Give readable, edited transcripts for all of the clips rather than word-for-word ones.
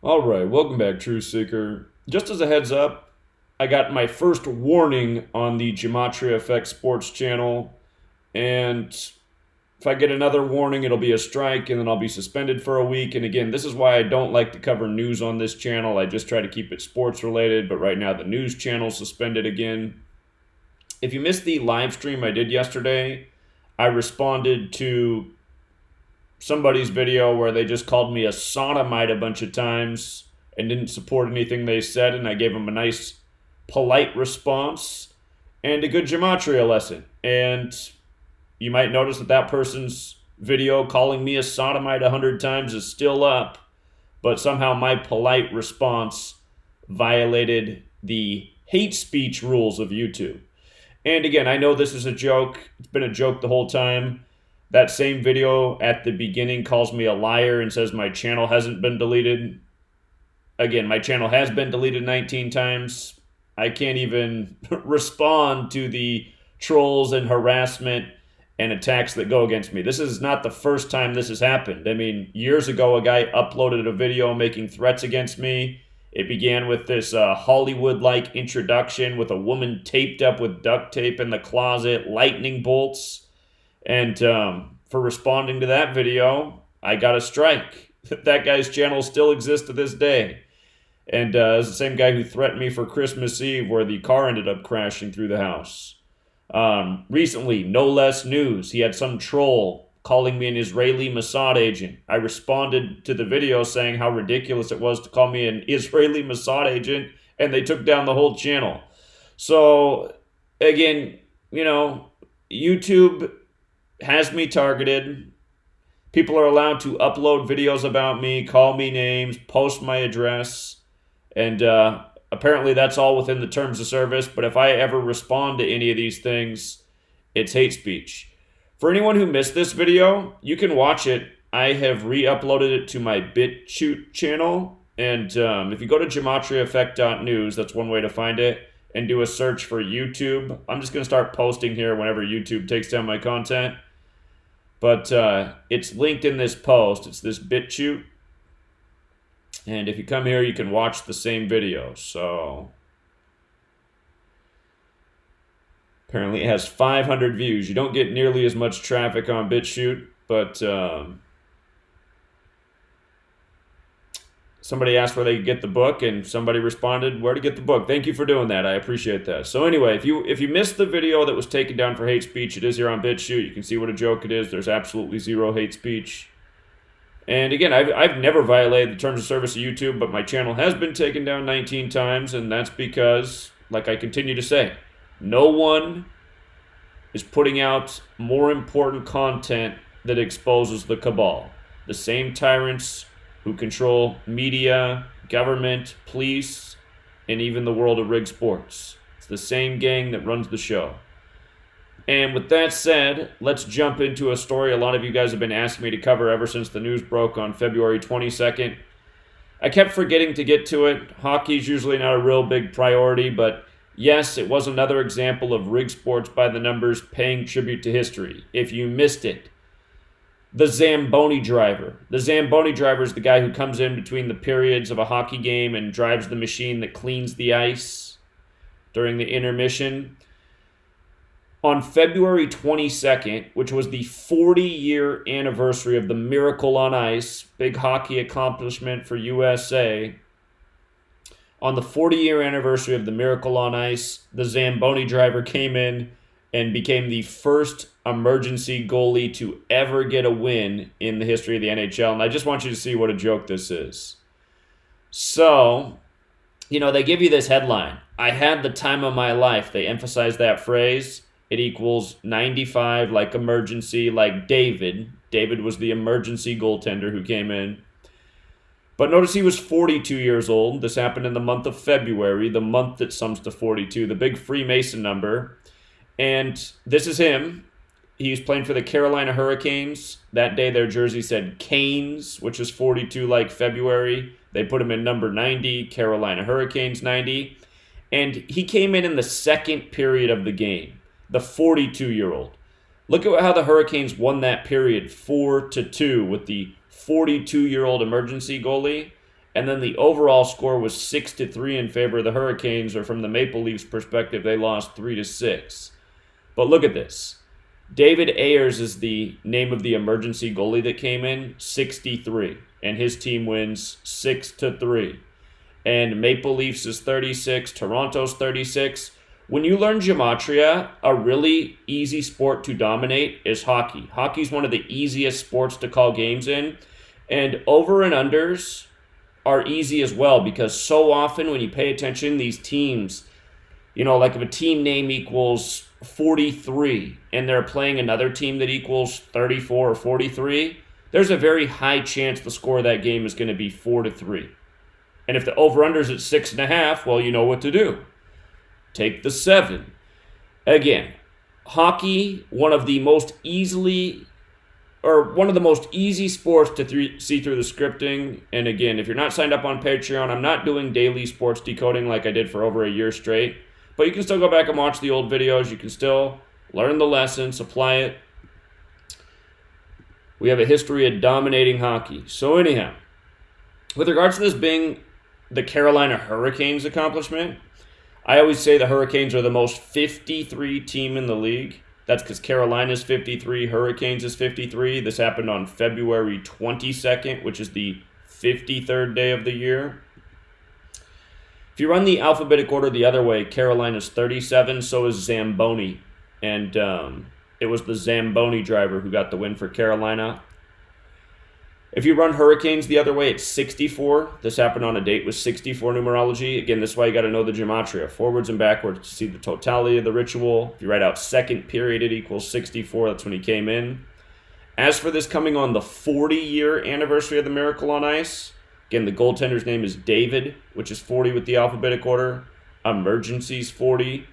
All right, welcome back, Truth Seeker. Just as a heads up, I got my first warning on the Gematria Effect Sports channel, and if I get another warning, it'll be a strike, and then I'll be suspended for a week. And again, this is why I don't like to cover news on this channel. I just try to keep it sports related, but right now the news channel's suspended again. If you missed the live stream I did yesterday, I responded to somebody's video where they just called me a sodomite a bunch of times and didn't support anything they said, and I gave them a nice, polite response and a good gematria lesson. And you might notice that that person's video calling me a sodomite 100 times is still up, but somehow my polite response violated the hate speech rules of YouTube. And again, I know this is a joke. It's been a joke the whole time. That same video at the beginning calls me a liar and says my channel hasn't been deleted. Again, my channel has been deleted 19 times. I can't even respond to the trolls and harassment and attacks that go against me. This is not the first time this has happened. I mean, years ago, a guy uploaded a video making threats against me. It began with this Hollywood-like introduction with a woman taped up with duct tape in the closet, lightning bolts. And for responding to that video, I got a strike. That guy's channel still exists to this day. And it's the same guy who threatened me for Christmas Eve where the car ended up crashing through the house. Recently, no less news. He had some troll calling me an Israeli Mossad agent. I responded to the video saying how ridiculous it was to call me an Israeli Mossad agent, and they took down the whole channel. So, again, YouTube has me targeted. People are allowed to upload videos about me, call me names, post my address, and apparently that's all within the terms of service. But if I ever respond to any of these things, it's hate speech. For anyone who missed this video, you can watch it. I have re-uploaded it to my BitChute channel, and if you go to gematriaeffect.news, that's one way to find it, and do a search for YouTube. I'm just going to start posting here whenever YouTube takes down my content. But it's linked in this post. It's this BitChute. And if you come here, you can watch the same video. So apparently it has 500 views. You don't get nearly as much traffic on BitChute, but somebody asked where they could get the book, and somebody responded, where to get the book. Thank you for doing that. I appreciate that. So anyway, if you missed the video that was taken down for hate speech, it is here on BitChute. You can see what a joke it is. There's absolutely zero hate speech. And again, I've never violated the terms of service of YouTube, but my channel has been taken down 19 times, and that's because, like I continue to say, no one is putting out more important content that exposes the cabal. The same tyrants who control media, government, police, and even the world of rigged sports. It's the same gang that runs the show. And with that said, let's jump into a story a lot of you guys have been asking me to cover ever since the news broke on February 22nd. I kept forgetting to get to it. Hockey's usually not a real big priority, but yes, it was another example of rigged sports by the numbers paying tribute to history. If you missed it, the Zamboni driver. The Zamboni driver is the guy who comes in between the periods of a hockey game and drives the machine that cleans the ice during the intermission. On February 22nd, which was the 40-year anniversary of the Miracle on Ice, big hockey accomplishment for USA, on the 40-year anniversary of the Miracle on Ice, the Zamboni driver came in and became the first emergency goalie to ever get a win in the history of the NHL. And I just want you to see what a joke this is. So, they give you this headline. I had the time of my life. They emphasize that phrase. It equals 95, like emergency, like David. David was the emergency goaltender who came in. But notice he was 42 years old. This happened in the month of February, the month that sums to 42, the big Freemason number. And this is him. He was playing for the Carolina Hurricanes. That day their jersey said Canes, which is 42 like February. They put him in number 90, Carolina Hurricanes 90. And he came in the second period of the game, the 42-year-old. Look at how the Hurricanes won that period 4-2 with the 42-year-old emergency goalie. And then the overall score was 6-3 in favor of the Hurricanes, or from the Maple Leafs perspective, they lost 3-6. But look at this. David Ayers is the name of the emergency goalie that came in, 63, and his team wins 6-3. And Maple Leafs is 36, Toronto's 36. When you learn Gematria, a really easy sport to dominate is hockey. Hockey's one of the easiest sports to call games in, and over and unders are easy as well, because so often when you pay attention, these teams, like if a team name equals 43 and they're playing another team that equals 34 or 43, there's a very high chance the score of that game is going to be 4-3. And if the over-under's at 6.5, well, you know what to do. Take the 7. Again, hockey, one of the most easy sports to see through the scripting. And again, if you're not signed up on Patreon, I'm not doing daily sports decoding like I did for over a year straight. But you can still go back and watch the old videos. You can still learn the lessons, apply it. We have a history of dominating hockey. So anyhow, with regards to this being the Carolina Hurricanes accomplishment, I always say the Hurricanes are the most 53 team in the league. That's because Carolina's 53, Hurricanes is 53. This happened on February 22nd, which is the 53rd day of the year. If you run the alphabetic order the other way, Carolina's 37, so is Zamboni. And it was the Zamboni driver who got the win for Carolina. If you run Hurricanes the other way, it's 64. This happened on a date with 64 numerology. Again, this is why you got to know the Gematria. Forwards and backwards to see the totality of the ritual. If you write out second period, it equals 64. That's when he came in. As for this coming on the 40-year anniversary of the Miracle on Ice, again, the goaltender's name is David, which is 40 with the alphabetic order. Emergency's 40.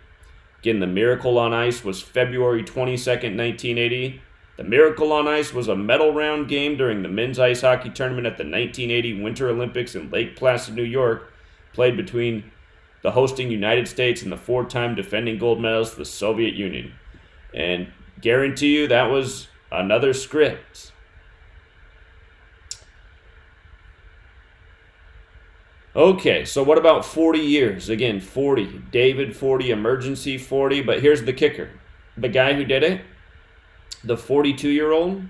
Again, the Miracle on Ice was February 22nd, 1980. The Miracle on Ice was a medal round game during the men's ice hockey tournament at the 1980 Winter Olympics in Lake Placid, New York, played between the hosting United States and the four-time defending gold medalists, the Soviet Union. And guarantee you that was another script. Okay, so what about 40 years? Again, 40. David 40, emergency 40, but here's the kicker. The guy who did it, the 42-year-old,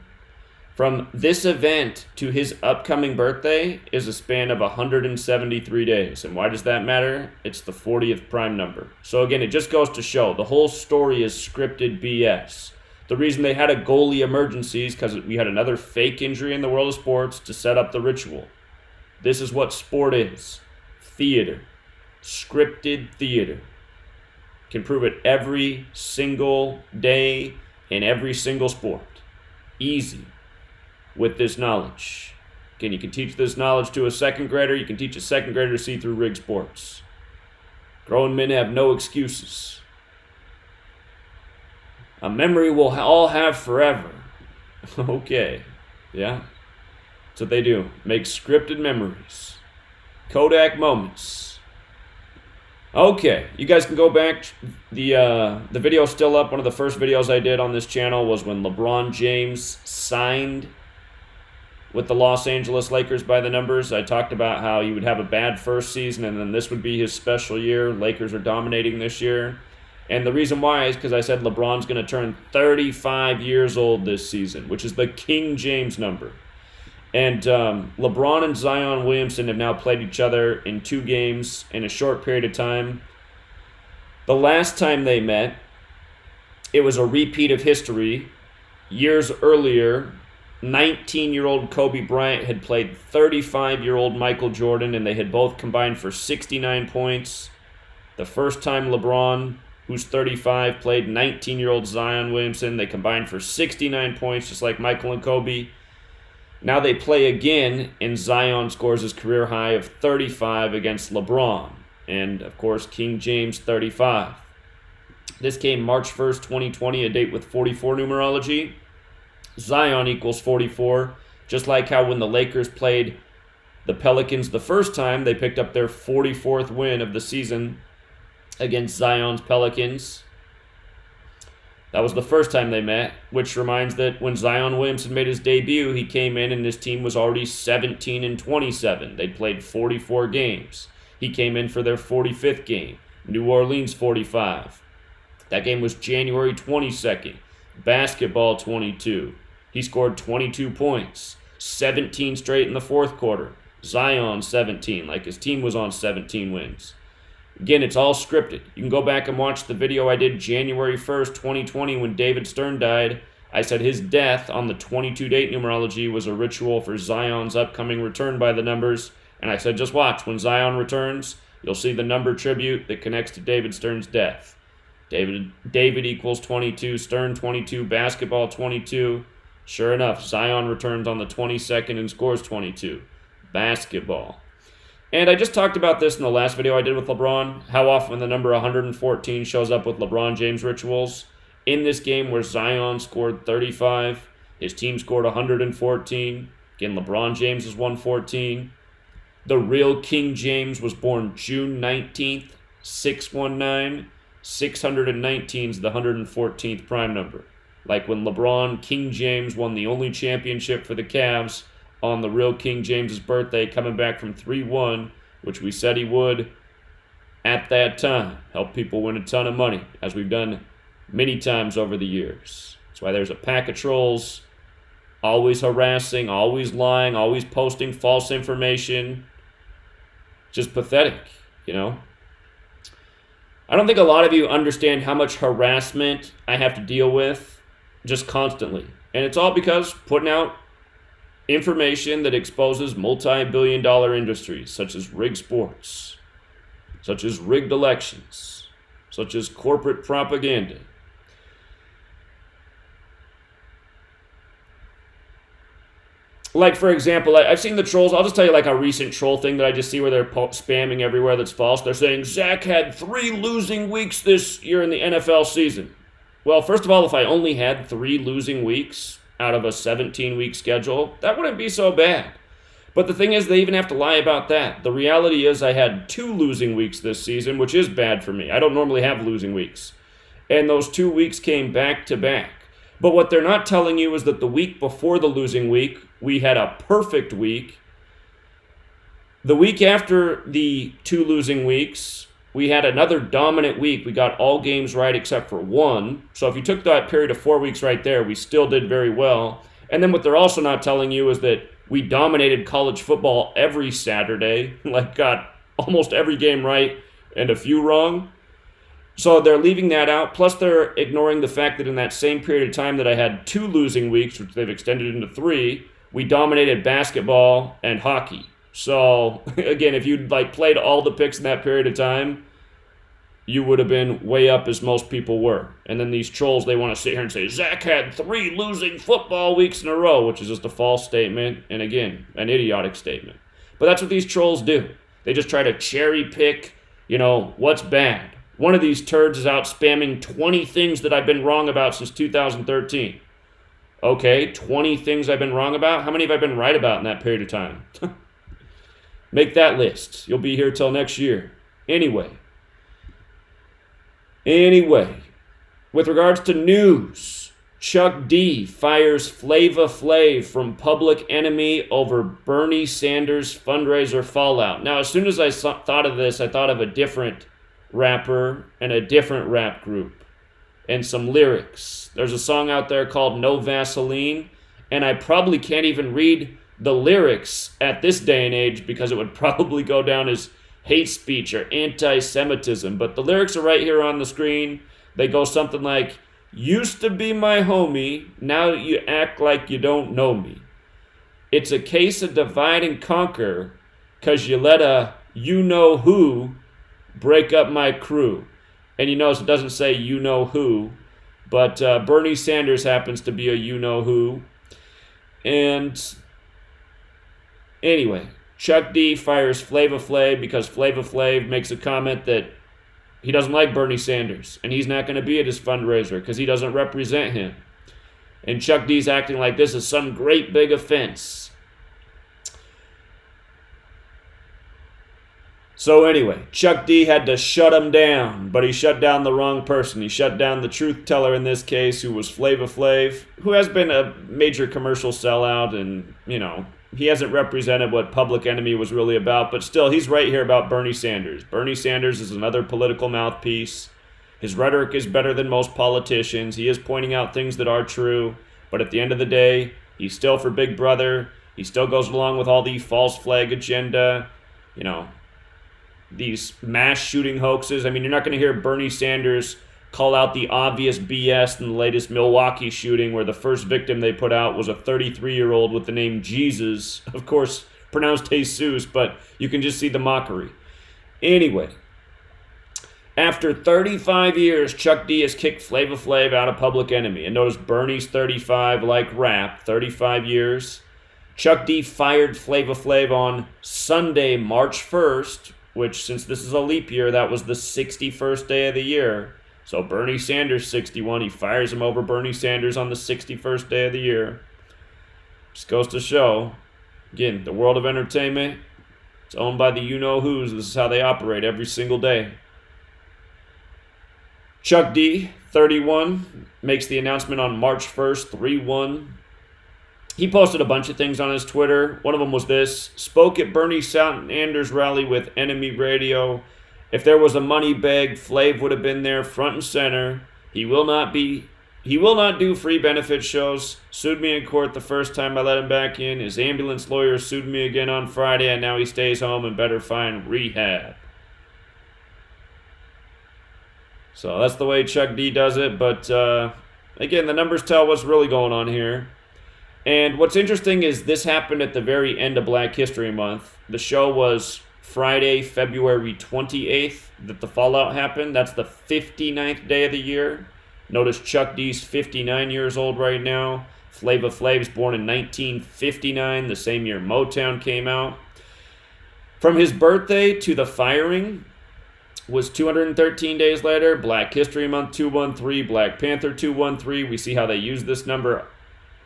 from this event to his upcoming birthday is a span of 173 days. And why does that matter? It's the 40th prime number. So again, it just goes to show the whole story is scripted BS. The reason they had a goalie emergency is because we had another fake injury in the world of sports to set up the ritual. This is what sport is. Theater. Scripted theater. Can prove it every single day in every single sport. Easy. With this knowledge. Again, you can teach this knowledge to a second grader. You can teach a second grader to see through rigged sports. Grown men have no excuses. A memory we'll all have forever. Okay. Yeah. That's what they do. Make scripted memories. Kodak moments. Okay, you guys can go back. The video's still up. One of the first videos I did on this channel was when LeBron James signed with the Los Angeles Lakers by the numbers. I talked about how he would have a bad first season and then this would be his special year. Lakers are dominating this year. And the reason why is because I said LeBron's going to turn 35 years old this season, which is the King James number. And LeBron and Zion Williamson have now played each other in 2 games in a short period of time. The last time they met, it was a repeat of history. Years earlier, 19-year-old Kobe Bryant had played 35-year-old Michael Jordan, and they had both combined for 69 points. The first time LeBron, who's 35, played 19-year-old Zion Williamson, they combined for 69 points, just like Michael and Kobe. Now they play again, and Zion scores his career high of 35 against LeBron. And, of course, King James 35. This came March 1st, 2020, a date with 44 numerology. Zion equals 44, just like how when the Lakers played the Pelicans the first time, they picked up their 44th win of the season against Zion's Pelicans. That was the first time they met, which reminds that when Zion Williamson made his debut, he came in and his team was already 17-27. They'd played 44 games. He came in for their 45th game. New Orleans 45. That game was January 22nd. Basketball 22. He scored 22 points. 17 straight in the fourth quarter. Zion 17, like his team was on 17 wins. Again, it's all scripted. You can go back and watch the video I did January 1st, 2020 when David Stern died. I said his death on the 22-date numerology was a ritual for Zion's upcoming return by the numbers. And I said, just watch. When Zion returns, you'll see the number tribute that connects to David Stern's death. David equals 22, Stern 22, basketball 22. Sure enough, Zion returns on the 22nd and scores 22. Basketball. And I just talked about this in the last video I did with LeBron, how often the number 114 shows up with LeBron James rituals. In this game where Zion scored 35, his team scored 114. Again, LeBron James is 114. The real King James was born June 19th, 619. 619 is the 114th prime number. Like when LeBron King James won the only championship for the Cavs on the real King James's birthday, coming back from 3-1, which we said he would at that time. Help people win a ton of money, as we've done many times over the years. That's why there's a pack of trolls always harassing, always lying, always posting false information. Just pathetic, you know? I don't think a lot of you understand how much harassment I have to deal with just constantly. And it's all because putting out information that exposes multi-billion-dollar industries such as rigged sports, such as rigged elections, such as corporate propaganda. Like, for example, I've seen the trolls. I'll just tell you like a recent troll thing that I just see where they're spamming everywhere that's false. They're saying, Zach had 3 losing weeks this year in the NFL season. Well, first of all, if I only had 3 losing weeks out of a 17-week schedule, that wouldn't be so bad. But the thing is, they even have to lie about that. The reality is I had 2 losing weeks this season, which is bad for me. I don't normally have losing weeks. And those 2 weeks came back to back. But what they're not telling you is that the week before the losing week, we had a perfect week. The week after the 2 losing weeks, we had another dominant week. We got all games right except for 1. So if you took that period of 4 weeks right there, we still did very well. And then what they're also not telling you is that we dominated college football every Saturday, like got almost every game right and a few wrong. So they're leaving that out. Plus they're ignoring the fact that in that same period of time that I had 2 losing weeks, which they've extended into 3, we dominated basketball and hockey. So again, if you'd like played all the picks in that period of time, you would have been way up as most people were. And then these trolls, they want to sit here and say, Zach had 3 losing football weeks in a row, which is just a false statement. And again, an idiotic statement. But that's what these trolls do. They just try to cherry pick, what's bad. One of these turds is out spamming 20 things that I've been wrong about since 2013. Okay, 20 things I've been wrong about? How many have I been right about in that period of time? Make that list. You'll be here till next year. Anyway, with regards to news, Chuck D fires Flava Flav from Public Enemy over Bernie Sanders fundraiser fallout. Now, as soon as I thought of this, I thought of a different rapper and a different rap group and some lyrics. There's a song out there called No Vaseline, and I probably can't even read the lyrics at this day and age because it would probably go down as hate speech or anti-Semitism. But the lyrics are right here on the screen. They go something like, used to be my homie, now you act like you don't know me. It's a case of divide and conquer, 'cause you let a you-know-who break up my crew. And you notice it doesn't say you-know-who, but Bernie Sanders happens to be a you-know-who. And anyway, Chuck D fires Flava Flav because Flava Flav makes a comment that he doesn't like Bernie Sanders, and he's not going to be at his fundraiser because he doesn't represent him. And Chuck D's acting like this is some great big offense. So anyway, Chuck D had to shut him down, but he shut down the wrong person. He shut down the truth teller in this case, who was Flava Flav, who has been a major commercial sellout, and, he hasn't represented what Public Enemy was really about, but still, he's right here about Bernie Sanders. Bernie Sanders is another political mouthpiece. His rhetoric is better than most politicians. He is pointing out things that are true, but at the end of the day, he's still for Big Brother. He still goes along with all the false flag agenda, these mass shooting hoaxes. I mean, you're not going to hear Bernie Sanders call out the obvious BS in the latest Milwaukee shooting, where the first victim they put out was a 33-year-old with the name Jesus. Of course, pronounced Jesus, but you can just see the mockery. Anyway, after 35 years, Chuck D has kicked Flava Flav out of Public Enemy. And notice Bernie's 35, like rap, 35 years. Chuck D fired Flava Flav on Sunday, March 1st, which, since this is a leap year, that was the 61st day of the year. So Bernie Sanders, 61, he fires him over Bernie Sanders on the 61st day of the year. Just goes to show, again, the world of entertainment, it's owned by the you-know-whos. This is how they operate every single day. Chuck D, 31, makes the announcement on March 1st, 3-1. He posted a bunch of things on his Twitter. One of them was this: spoke at Bernie Sanders rally with Enemy Radio. If there was a money bag, Flav would have been there front and center. He will not do free benefit shows. Sued me in court the first time I let him back in. His ambulance lawyer sued me again on Friday, and now he stays home and better find rehab. So that's the way Chuck D does it. But again, the numbers tell what's really going on here. And what's interesting is this happened at the very end of Black History Month. The show was Friday, February 28th that the fallout happened. That's the 59th day of the year. Notice Chuck D's 59 years old right now. Flava Flav's born in 1959, the same year Motown came out. From his birthday to the firing was 213 days later. Black History Month 213, Black Panther 213. We see how they use this number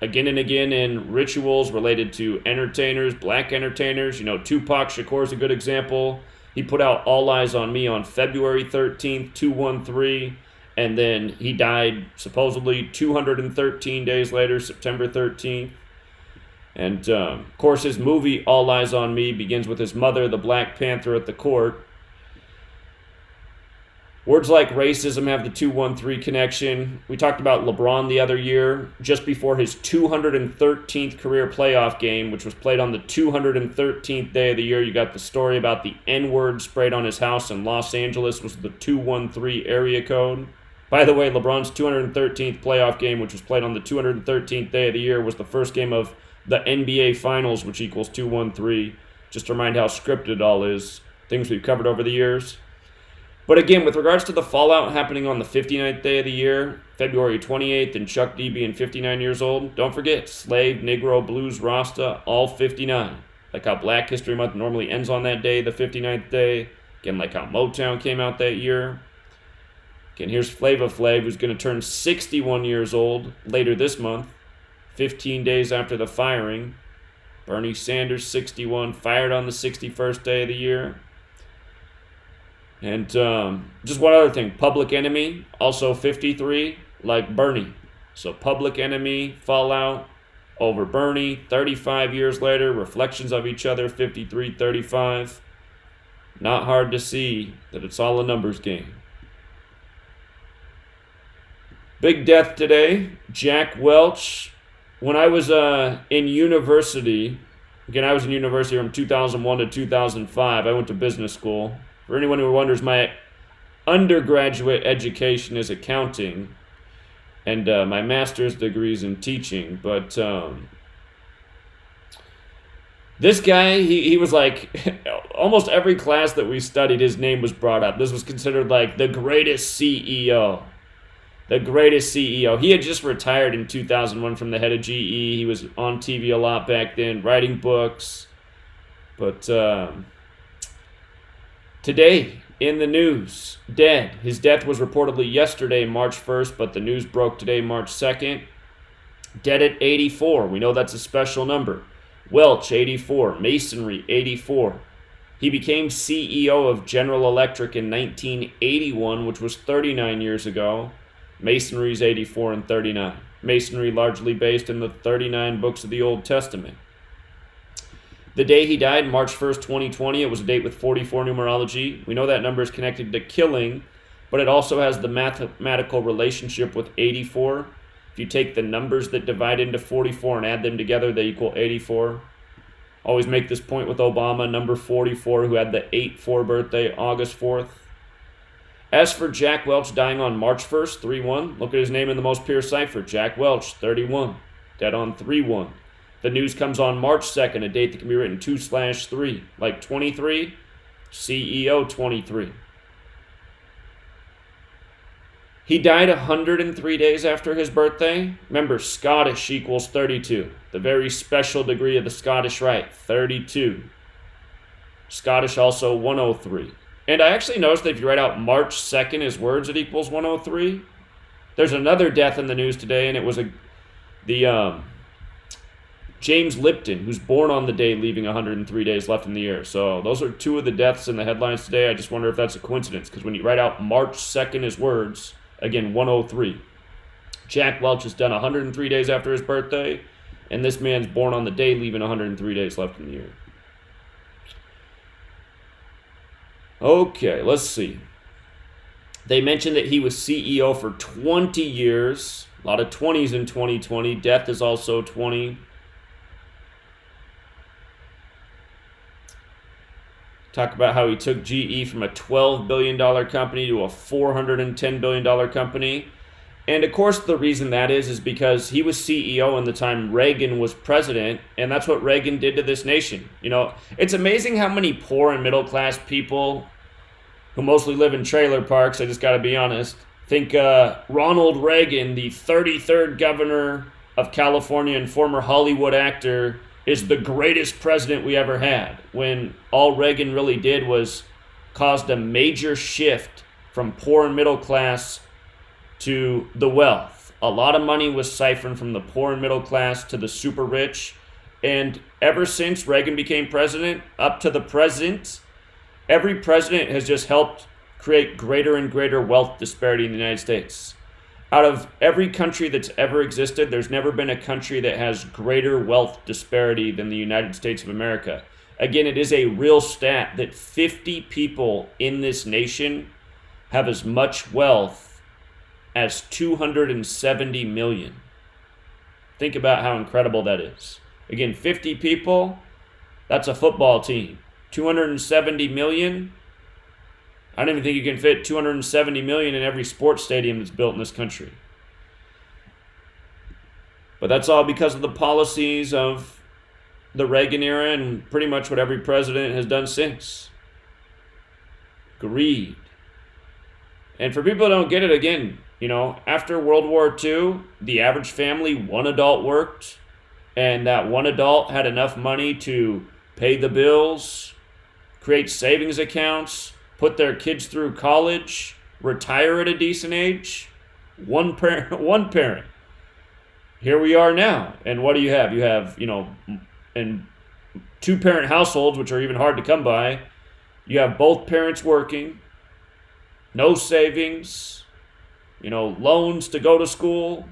again and again in rituals related to entertainers, black entertainers. Tupac Shakur is a good example. He put out All Eyes on Me on February 13th, 213, and then he died supposedly 213 days later, September 13th. And, of course, his movie All Eyes on Me begins with his mother, the Black Panther, at the court. Words like racism have the 213 connection. We talked about LeBron the other year, just before his 213th career playoff game, which was played on the 213th day of the year. You got the story about the N-word sprayed on his house in Los Angeles was the 213 area code. By the way, LeBron's 213th playoff game, which was played on the 213th day of the year, was the first game of the NBA Finals, which equals 213. Just to remind how scripted it all is, things we've covered over the years. But again, with regards to the fallout happening on the 59th day of the year, February 28th, and Chuck D being 59 years old, don't forget, Slave, Negro, Blues, Rasta, all 59. Like how Black History Month normally ends on that day, the 59th day. Again, like how Motown came out that year. Again, here's Flava Flav, who's going to turn 61 years old later this month, 15 days after the firing. Bernie Sanders, 61, fired on the 61st day of the year. And just one other thing, Public Enemy, also 53, like Bernie. So Public Enemy, fallout over Bernie, 35 years later, reflections of each other, 53, 35. Not hard to see that it's all a numbers game. Big death today, Jack Welch. When I was in university, again, I was in university from 2001 to 2005. I went to business school. For anyone who wonders, my undergraduate education is accounting, and my master's degree is in teaching. But this guy, he was like, almost every class that we studied, his name was brought up. This was considered like the greatest CEO. The greatest CEO. He had just retired in 2001 from the head of GE. He was on TV a lot back then, writing books. But today, in the news, dead. His death was reportedly yesterday, March 1st, but the news broke today, March 2nd. Dead at 84. We know that's a special number. Welch, 84. Masonry, 84. He became CEO of General Electric in 1981, which was 39 years ago. Masonry's 84 and 39. Masonry largely based in the 39 books of the Old Testament. The day he died, March 1st, 2020, it was a date with 44 numerology. We know that number is connected to killing, but it also has the mathematical relationship with 84. If you take the numbers that divide into 44 and add them together, they equal 84. Always make this point with Obama, number 44, who had the 8-4 birthday, August 4th. As for Jack Welch dying on March 1st, 3-1, look at his name in the most pure cipher, Jack Welch, 31, dead on 3-1. The news comes on March 2nd, a date that can be written 2/3, like 23, CEO 23. He died 103 days after his birthday. Remember, Scottish equals 32. The very special degree of the Scottish Rite, 32. Scottish also 103. And I actually noticed that if you write out March 2nd as words, it equals 103. There's another death in the news today, and it was James Lipton, who's born on the day, leaving 103 days left in the year. So those are two of the deaths in the headlines today. I just wonder if that's a coincidence, because when you write out March 2nd as words, again, 103. Jack Welch is done 103 days after his birthday, and this man's born on the day, leaving 103 days left in the year. Okay, let's see. They mentioned that he was CEO for 20 years. A lot of 20s in 2020. Death is also 20. Talk about how he took GE from a $12 billion company to a $410 billion company. And of course, the reason that is because he was CEO in the time Reagan was president, and that's what Reagan did to this nation. You know, it's amazing how many poor and middle class people who mostly live in trailer parks, I just got to be honest, think Ronald Reagan, the 33rd governor of California and former Hollywood actor, is the greatest president we ever had, when all Reagan really did was caused a major shift from poor and middle class to the wealth. A lot of money was siphoned from the poor and middle class to the super rich, and ever since Reagan became president, up to the present, every president has just helped create greater and greater wealth disparity in the United States. Out of every country that's ever existed, there's never been a country that has greater wealth disparity than the United States of America. Again, it is a real stat that 50 people in this nation have as much wealth as 270 million. Think about how incredible that is. Again, 50 people, that's a football team. 270 million, I don't even think you can fit 270 million in every sports stadium that's built in this country. But that's all because of the policies of the Reagan era and pretty much what every president has done since. Greed. And for people who don't get it, again, you know, after World War II, the average family, one adult worked, and that one adult had enough money to pay the bills, create savings accounts, put their kids through college, retire at a decent age. One parent. Here we are now. And what do you have? You have, you know, in two-parent households, which are even hard to come by, you have both parents working, no savings, you know, loans to go to school.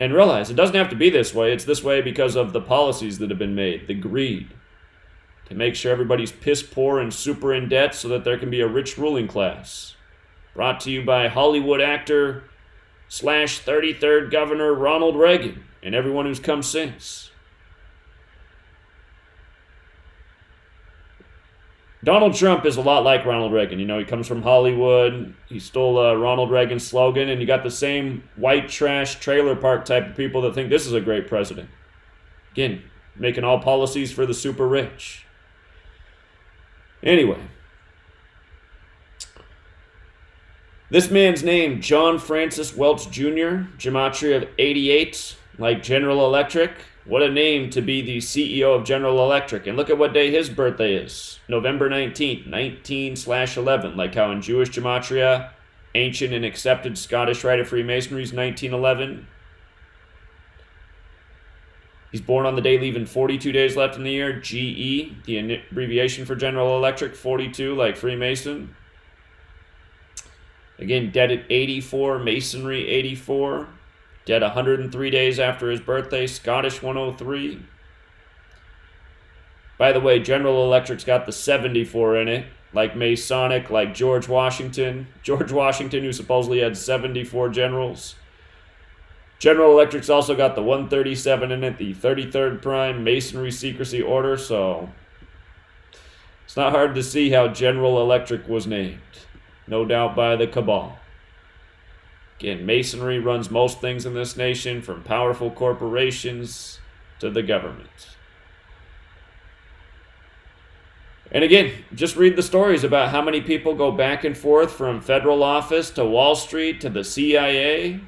And realize it doesn't have to be this way. It's this way because of the policies that have been made, the greed, to make sure everybody's piss poor and super in debt so that there can be a rich ruling class. Brought to you by Hollywood actor / 33rd governor Ronald Reagan and everyone who's come since. Donald Trump is a lot like Ronald Reagan. You know, he comes from Hollywood. He stole Ronald Reagan's slogan, and you got the same white trash trailer park type of people that think this is a great president. Again, making all policies for the super rich. Anyway, this man's name, John Francis Welch Jr., Gematria of 88, like General Electric. What a name to be the CEO of General Electric. And look at what day his birthday is. November 19th, 19/11, like how in Jewish Gematria, ancient and accepted Scottish Rite of Freemasonry is 1911. He's born on the day leaving 42 days left in the year. GE, the abbreviation for General Electric, 42, like Freemason. Again, dead at 84, Masonry 84. Dead 103 days after his birthday, Scottish 103. By the way, General Electric's got the 74 in it, like Masonic, like George Washington. George Washington, who supposedly had 74 generals. General Electric's also got the 137 in it, the 33rd prime, Masonry secrecy order, so it's not hard to see how General Electric was named. No doubt by the cabal. Again, Masonry runs most things in this nation, from powerful corporations to the government. And again, just read the stories about how many people go back and forth from federal office to Wall Street to the CIA.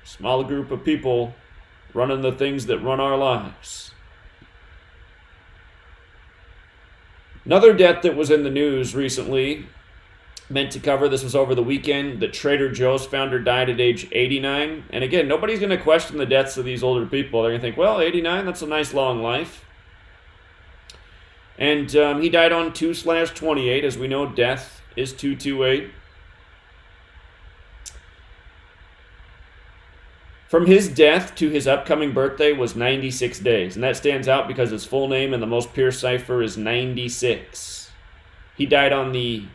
Small group of people running the things that run our lives. Another death that was in the news recently, meant to cover, this was over the weekend, the Trader Joe's founder died at age 89. And again, nobody's going to question the deaths of these older people. They're going to think, well, 89, that's a nice long life. And he died on 2/28. As we know, death is 228. From his death to his upcoming birthday was 96 days. And that stands out because his full name in the most pure cipher is 96. He died on the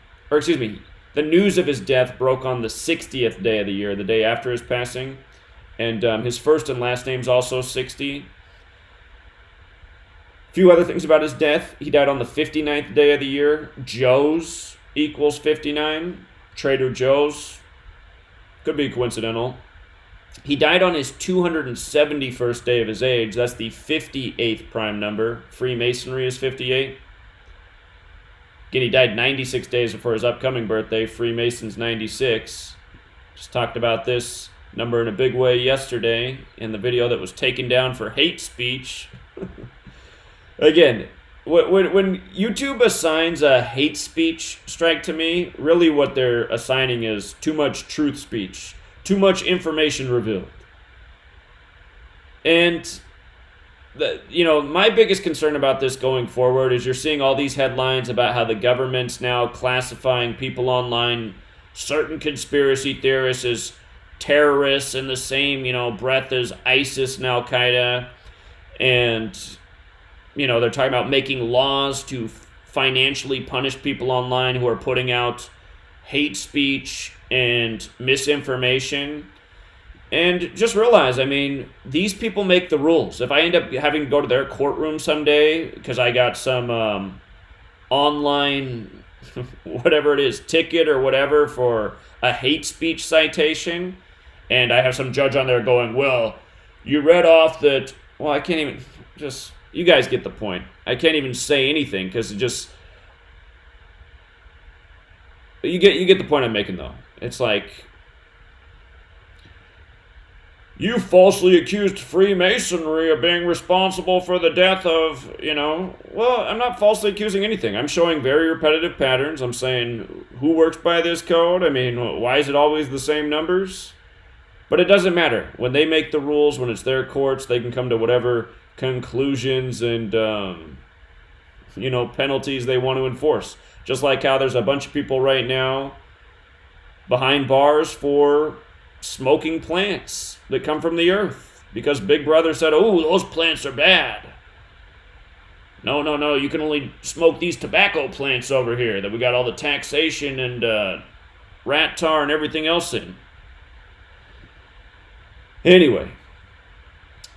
news of his death broke on the 60th day of the year, the day after his passing. And his first and last name's also 60. A few other things about his death. He died on the 59th day of the year. Joe's equals 59. Trader Joe's. Could be coincidental. He died on his 271st day of his age. That's the 58th prime number. Freemasonry is 58. Again, he died 96 days before his upcoming birthday. Freemason's 96. Just talked about this number in a big way yesterday in the video that was taken down for hate speech. Again, when YouTube assigns a hate speech strike to me, really what they're assigning is too much truth speech. Too much information revealed. And, my biggest concern about this going forward is you're seeing all these headlines about how the government's now classifying people online, certain conspiracy theorists, as terrorists in the same, breath as ISIS and Al-Qaeda. And, they're talking about making laws to financially punish people online who are putting out hate speech and misinformation. And just realize, these people make the rules. If I end up having to go to their courtroom someday because I got some online, whatever it is, ticket or whatever for a hate speech citation, and I have some judge on there going, well, you read off that, well, I can't even, you guys get the point. I can't even say anything because it just, you get the point I'm making, though. It's like, you falsely accused Freemasonry of being responsible for the death of, well, I'm not falsely accusing anything. I'm showing very repetitive patterns. I'm saying, who works by this code? Why is it always the same numbers? But it doesn't matter. When they make the rules, when it's their courts, they can come to whatever conclusions and, penalties they want to enforce. Just like how there's a bunch of people right now behind bars for smoking plants that come from the earth because Big Brother said, oh, those plants are bad. No, you can only smoke these tobacco plants over here that we got all the taxation and rat tar and everything else in. Anyway,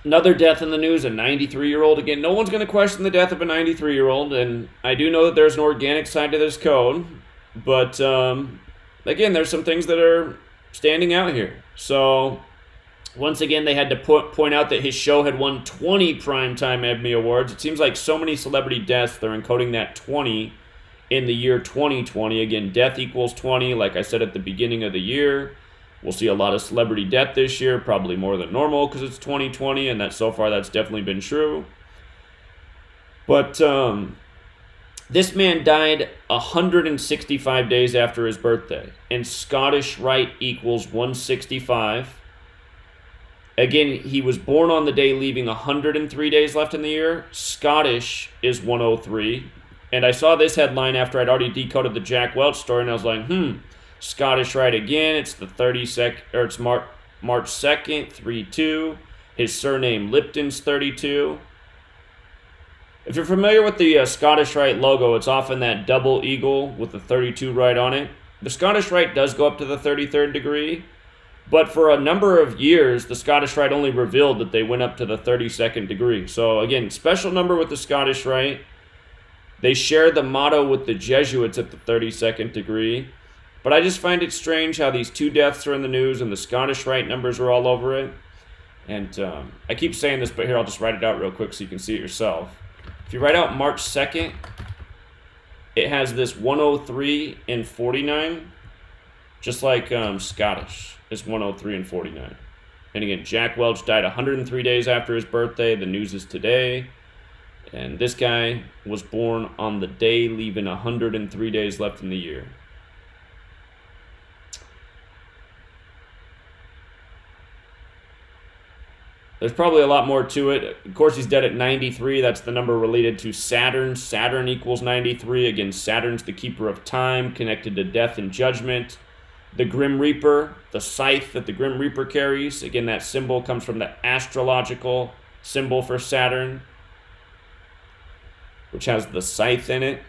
another death in the news, a 93-year-old. Again, no one's going to question the death of a 93-year-old, and I do know that there's an organic side to this code, but again, there's some things that are standing out here. So, once again, they had to point out that his show had won 20 Primetime Emmy Awards. It seems like so many celebrity deaths, they're encoding that 20 in the year 2020. Again, death equals 20, like I said at the beginning of the year. We'll see a lot of celebrity death this year, probably more than normal because it's 2020, and so far that's definitely been true. But this man died 165 days after his birthday, and Scottish Rite equals 165. Again, he was born on the day leaving 103 days left in the year. Scottish is 103. And I saw this headline after I'd already decoded the Jack Welch story, and I was like, Scottish Rite again. It's the 32nd, or it's March 2nd, 3-2. His surname Lipton's 32. If you're familiar with the Scottish Rite logo, it's often that double eagle with the 32 right on it. The Scottish Rite does go up to the 33rd degree, but for a number of years, the Scottish Rite only revealed that they went up to the 32nd degree. So again, special number with the Scottish Rite. They share the motto with the Jesuits at the 32nd degree. But I just find it strange how these 2 deaths are in the news and the Scottish Rite numbers are all over it. And I keep saying this, but here I'll just write it out real quick so you can see it yourself. If you write out March 2nd, it has this 103 and 49, just like Scottish is 103 and 49. And again, Jack Welch died 103 days after his birthday. The news is today. And this guy was born on the day leaving 103 days left in the year. There's probably a lot more to it. Of course, he's dead at 93. That's the number related to Saturn. Saturn equals 93. Again, Saturn's the keeper of time, connected to death and judgment. The Grim Reaper, the scythe that the Grim Reaper carries. Again, that symbol comes from the astrological symbol for Saturn, which has the scythe in it.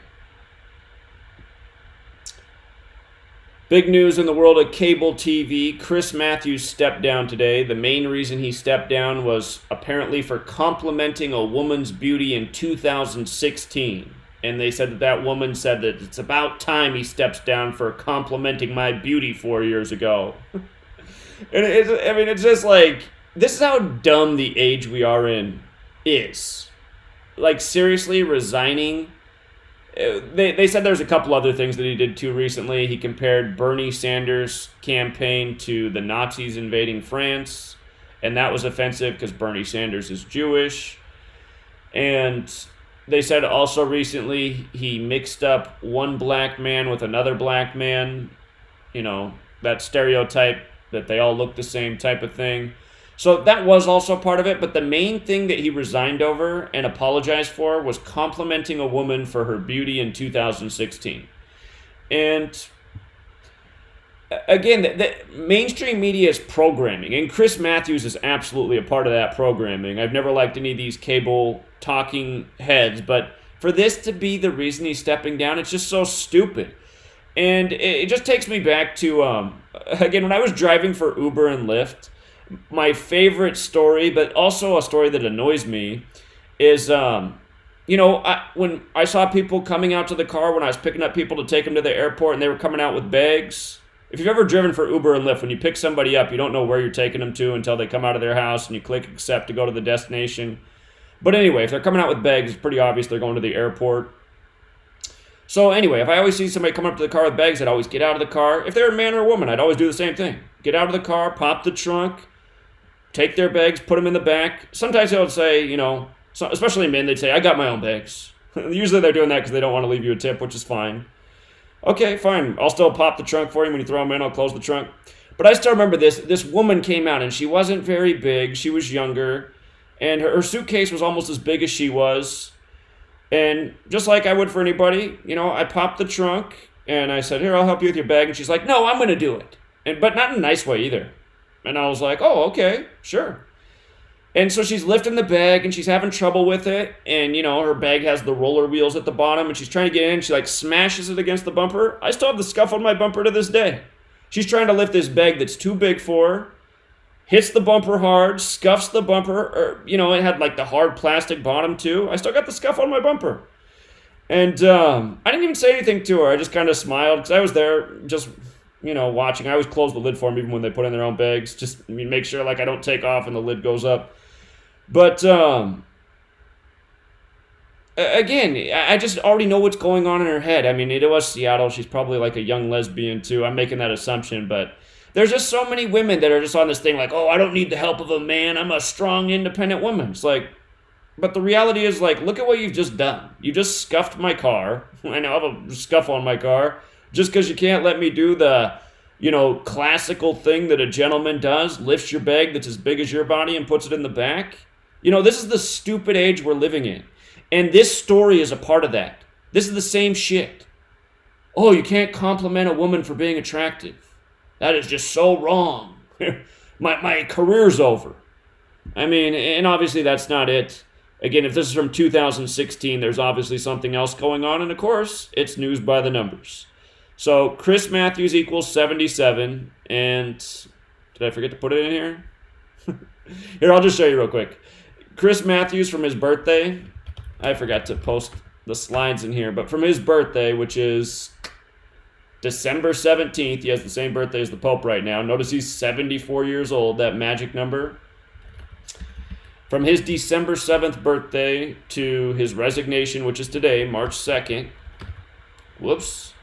Big news in the world of cable TV. Chris Matthews stepped down today. The main reason he stepped down was apparently for complimenting a woman's beauty in 2016. And they said that woman said that it's about time he steps down for complimenting my beauty 4 years ago. And it's just like, this is how dumb the age we are in is. Like, seriously, resigning. They said there's a couple other things that he did too recently. He compared Bernie Sanders' campaign to the Nazis invading France, and that was offensive because Bernie Sanders is Jewish. And they said also recently he mixed up one black man with another black man. You know, that stereotype that they all look the same type of thing. So that was also part of it, but the main thing that he resigned over and apologized for was complimenting a woman for her beauty in 2016. And again, the mainstream media is programming, and Chris Matthews is absolutely a part of that programming. I've never liked any of these cable talking heads, but for this to be the reason he's stepping down, it's just so stupid. And it just takes me back to, again, when I was driving for Uber and Lyft, my favorite story, but also a story that annoys me, is, when I saw people coming out to the car when I was picking up people to take them to the airport and they were coming out with bags. If you've ever driven for Uber and Lyft, when you pick somebody up, you don't know where you're taking them to until they come out of their house and you click accept to go to the destination. But anyway, if they're coming out with bags, it's pretty obvious they're going to the airport. So anyway, if I always see somebody coming up to the car with bags, I'd always get out of the car. If they're a man or a woman, I'd always do the same thing. Get out of the car, pop the trunk, take their bags, put them in the back. Sometimes they would say, especially men, they'd say, I got my own bags. Usually they're doing that because they don't want to leave you a tip, which is fine. Okay, fine. I'll still pop the trunk for you. When you throw them in, I'll close the trunk. But I still remember this. This woman came out, and she wasn't very big. She was younger, and her suitcase was almost as big as she was. And just like I would for anybody, I popped the trunk, and I said, here, I'll help you with your bag. And she's like, no, I'm going to do it. But not in a nice way either. And I was like, oh, okay, sure. And so she's lifting the bag, and she's having trouble with it. And, her bag has the roller wheels at the bottom, and she's trying to get in. She, smashes it against the bumper. I still have the scuff on my bumper to this day. She's trying to lift this bag that's too big for her, hits the bumper hard, scuffs the bumper. It had, the hard plastic bottom, too. I still got the scuff on my bumper. And I didn't even say anything to her. I just kind of smiled, because I was there just watching. I always close the lid for them even when they put in their own bags. Just make sure I don't take off and the lid goes up. But again, I just already know what's going on in her head. I mean, it was Seattle. She's probably a young lesbian too. I'm making that assumption, but there's just so many women that are just on this thing oh, I don't need the help of a man. I'm a strong, independent woman. It's but the reality is look at what you've just done. You just scuffed my car. I know I have a scuff on my car. Just because you can't let me do the classical thing that a gentleman does, lifts your bag that's as big as your body and puts it in the back. This is the stupid age we're living in. And this story is a part of that. This is the same shit. Oh, you can't compliment a woman for being attractive. That is just so wrong. my career's over. And obviously that's not it. Again, if this is from 2016, there's obviously something else going on. And of course, it's news by the numbers. So Chris Matthews equals 77. And did I forget to put it in here? Here, I'll just show you real quick. Chris Matthews from his birthday. I forgot to post the slides in here. But from his birthday, which is December 17th. He has the same birthday as the Pope right now. Notice he's 74 years old, that magic number. From his December 7th birthday to his resignation, which is today, March 2nd. Whoops.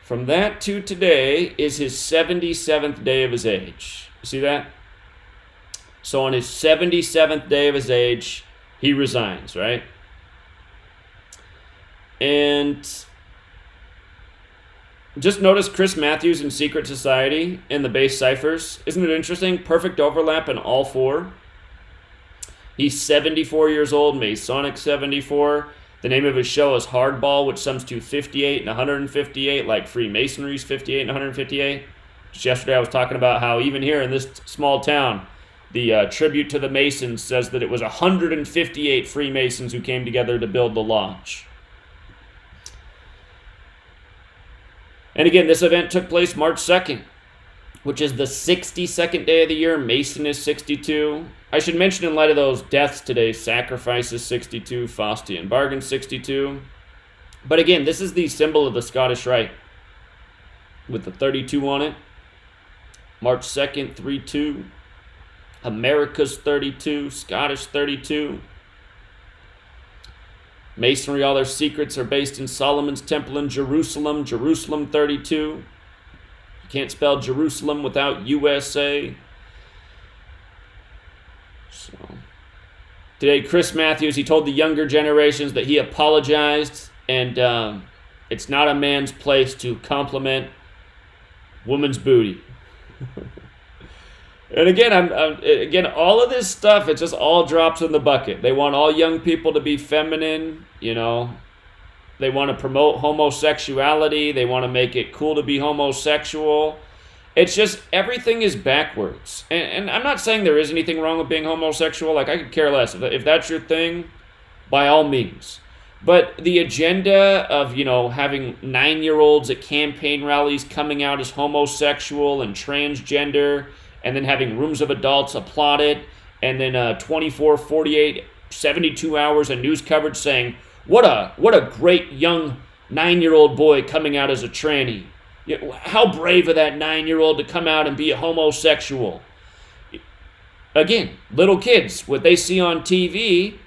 From that to today is his 77th day of his age. You see that? So on his 77th day of his age, he resigns, right? And just notice Chris Matthews in Secret Society in the base ciphers. Isn't it interesting? Perfect overlap in all four. He's 74 years old, Masonic 74. The name of his show is Hardball, which sums to 58 and 158, like Freemasonry's 58 and 158. Just yesterday I was talking about how even here in this small town, the tribute to the Masons says that it was 158 Freemasons who came together to build the lodge. And again, this event took place March 2nd, which is the 62nd day of the year. Mason is 62. I should mention in light of those deaths today, Sacrifice is 62, Faustian Bargain 62. But again, this is the symbol of the Scottish Rite with the 32 on it. March 2nd, 3-2. America's 32, Scottish 32. Masonry, all their secrets are based in Solomon's Temple in Jerusalem, Jerusalem 32. You can't spell Jerusalem without USA. So, today, Chris Matthews, he told the younger generations that he apologized, and it's not a man's place to compliment woman's booty. And again, again, all of this stuff, it just all drops in the bucket. They want all young people to be feminine, They want to promote homosexuality. They want to make it cool to be homosexual. It's just, everything is backwards. And I'm not saying there is anything wrong with being homosexual. Like, I could care less. If that's your thing, by all means. But the agenda of, having 9-year-olds at campaign rallies coming out as homosexual and transgender, and then having rooms of adults applaud it, and then 24, 48, 72 hours of news coverage saying, what a great young 9-year-old boy coming out as a tranny. How brave of that 9-year-old to come out and be a homosexual. Again, little kids, what they see on TV,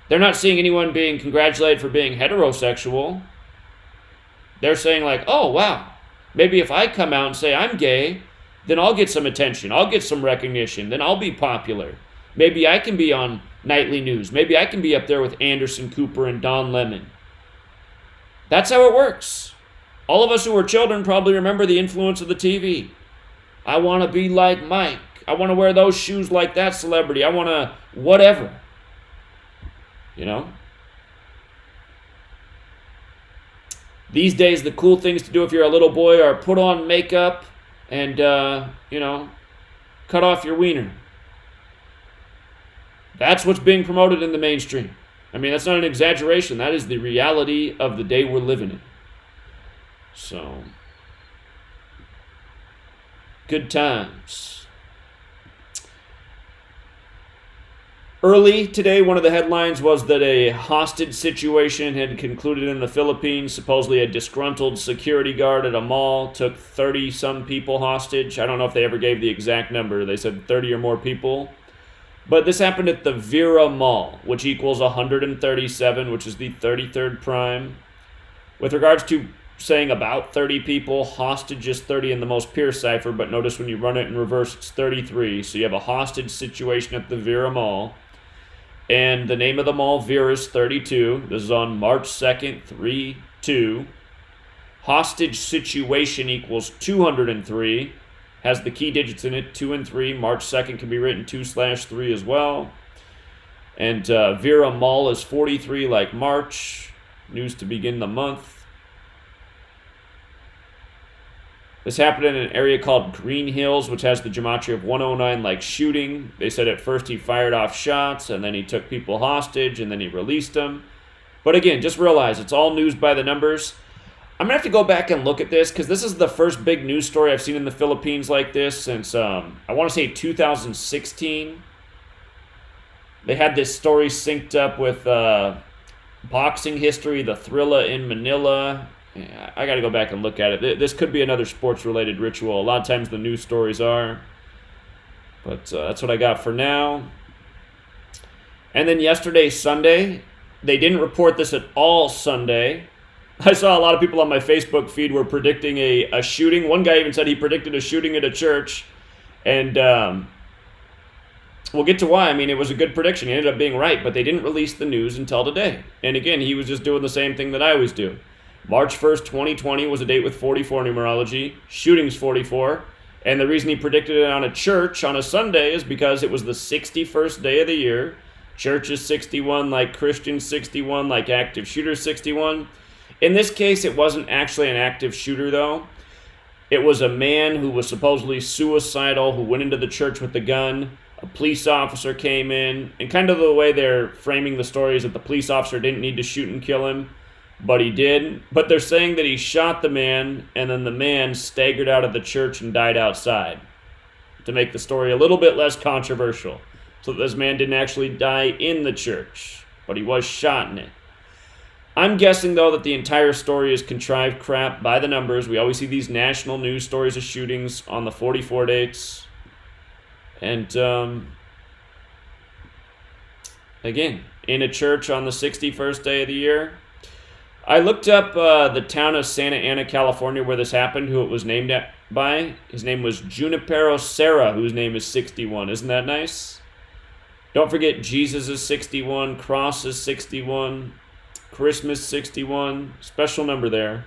they're not seeing anyone being congratulated for being heterosexual. They're saying like, oh, wow, maybe if I come out and say I'm gay, then I'll get some attention. I'll get some recognition. Then I'll be popular. Maybe I can be on nightly news. Maybe I can be up there with Anderson Cooper and Don Lemon. That's how it works. All of us who were children probably remember the influence of the TV. I want to be like Mike. I want to wear those shoes like that celebrity. I want to whatever. These days, the cool things to do if you're a little boy are put on makeup and, cut off your wiener. That's what's being promoted in the mainstream. That's not an exaggeration. That is the reality of the day we're living in. So, good times. Early today, one of the headlines was that a hostage situation had concluded in the Philippines. Supposedly a disgruntled security guard at a mall took 30-some people hostage. I don't know if they ever gave the exact number. They said 30 or more people. But this happened at the Vera Mall, which equals 137, which is the 33rd prime. With regards to saying about 30 people, hostage is 30 in the most pure cipher, but notice when you run it in reverse, it's 33. So you have a hostage situation at the Vera Mall. And the name of the mall, Vera's 32. This is on March 2nd, 3-2. Hostage situation equals 203. Has the key digits in it, 2 and 3. March 2nd can be written 2/3 as well. And Vera Mall is 43 like March. News to begin the month. This happened in an area called Green Hills, which has the gematria of 109 like shooting. They said at first he fired off shots, and then he took people hostage, and then he released them. But again, just realize it's all news by the numbers. I'm going to have to go back and look at this, because this is the first big news story I've seen in the Philippines like this since, I want to say 2016. They had this story synced up with boxing history, the Thrilla in Manila. Yeah, I got to go back and look at it. This could be another sports-related ritual. A lot of times the news stories are. But that's what I got for now. And then yesterday, Sunday, they didn't report this at all Sunday. I saw a lot of people on my Facebook feed were predicting a shooting. One guy even said he predicted a shooting at a church. And we'll get to why. I mean, it was a good prediction. He ended up being right, but they didn't release the news until today. And again, he was just doing the same thing that I always do. March 1st, 2020 was a date with 44 numerology. Shootings 44. And the reason he predicted it on a church on a Sunday is because it was the 61st day of the year. Church is 61 like Christian 61 like active shooter 61. In this case, it wasn't actually an active shooter, though. It was a man who was supposedly suicidal who went into the church with a gun. A police officer came in. And kind of the way they're framing the story is that the police officer didn't need to shoot and kill him. But he did. But they're saying that he shot the man, and then the man staggered out of the church and died outside. To make the story a little bit less controversial. So that this man didn't actually die in the church, but he was shot in it. I'm guessing, though, that the entire story is contrived crap by the numbers. We always see these national news stories of shootings on the 44 dates. And, again, in a church on the 61st day of the year. I looked up the town of Santa Ana, California, where this happened, who it was named by. His name was Junipero Serra, whose name is 61. Isn't that nice? Don't forget, Jesus is 61, Cross is 61, Christmas 61, special number there.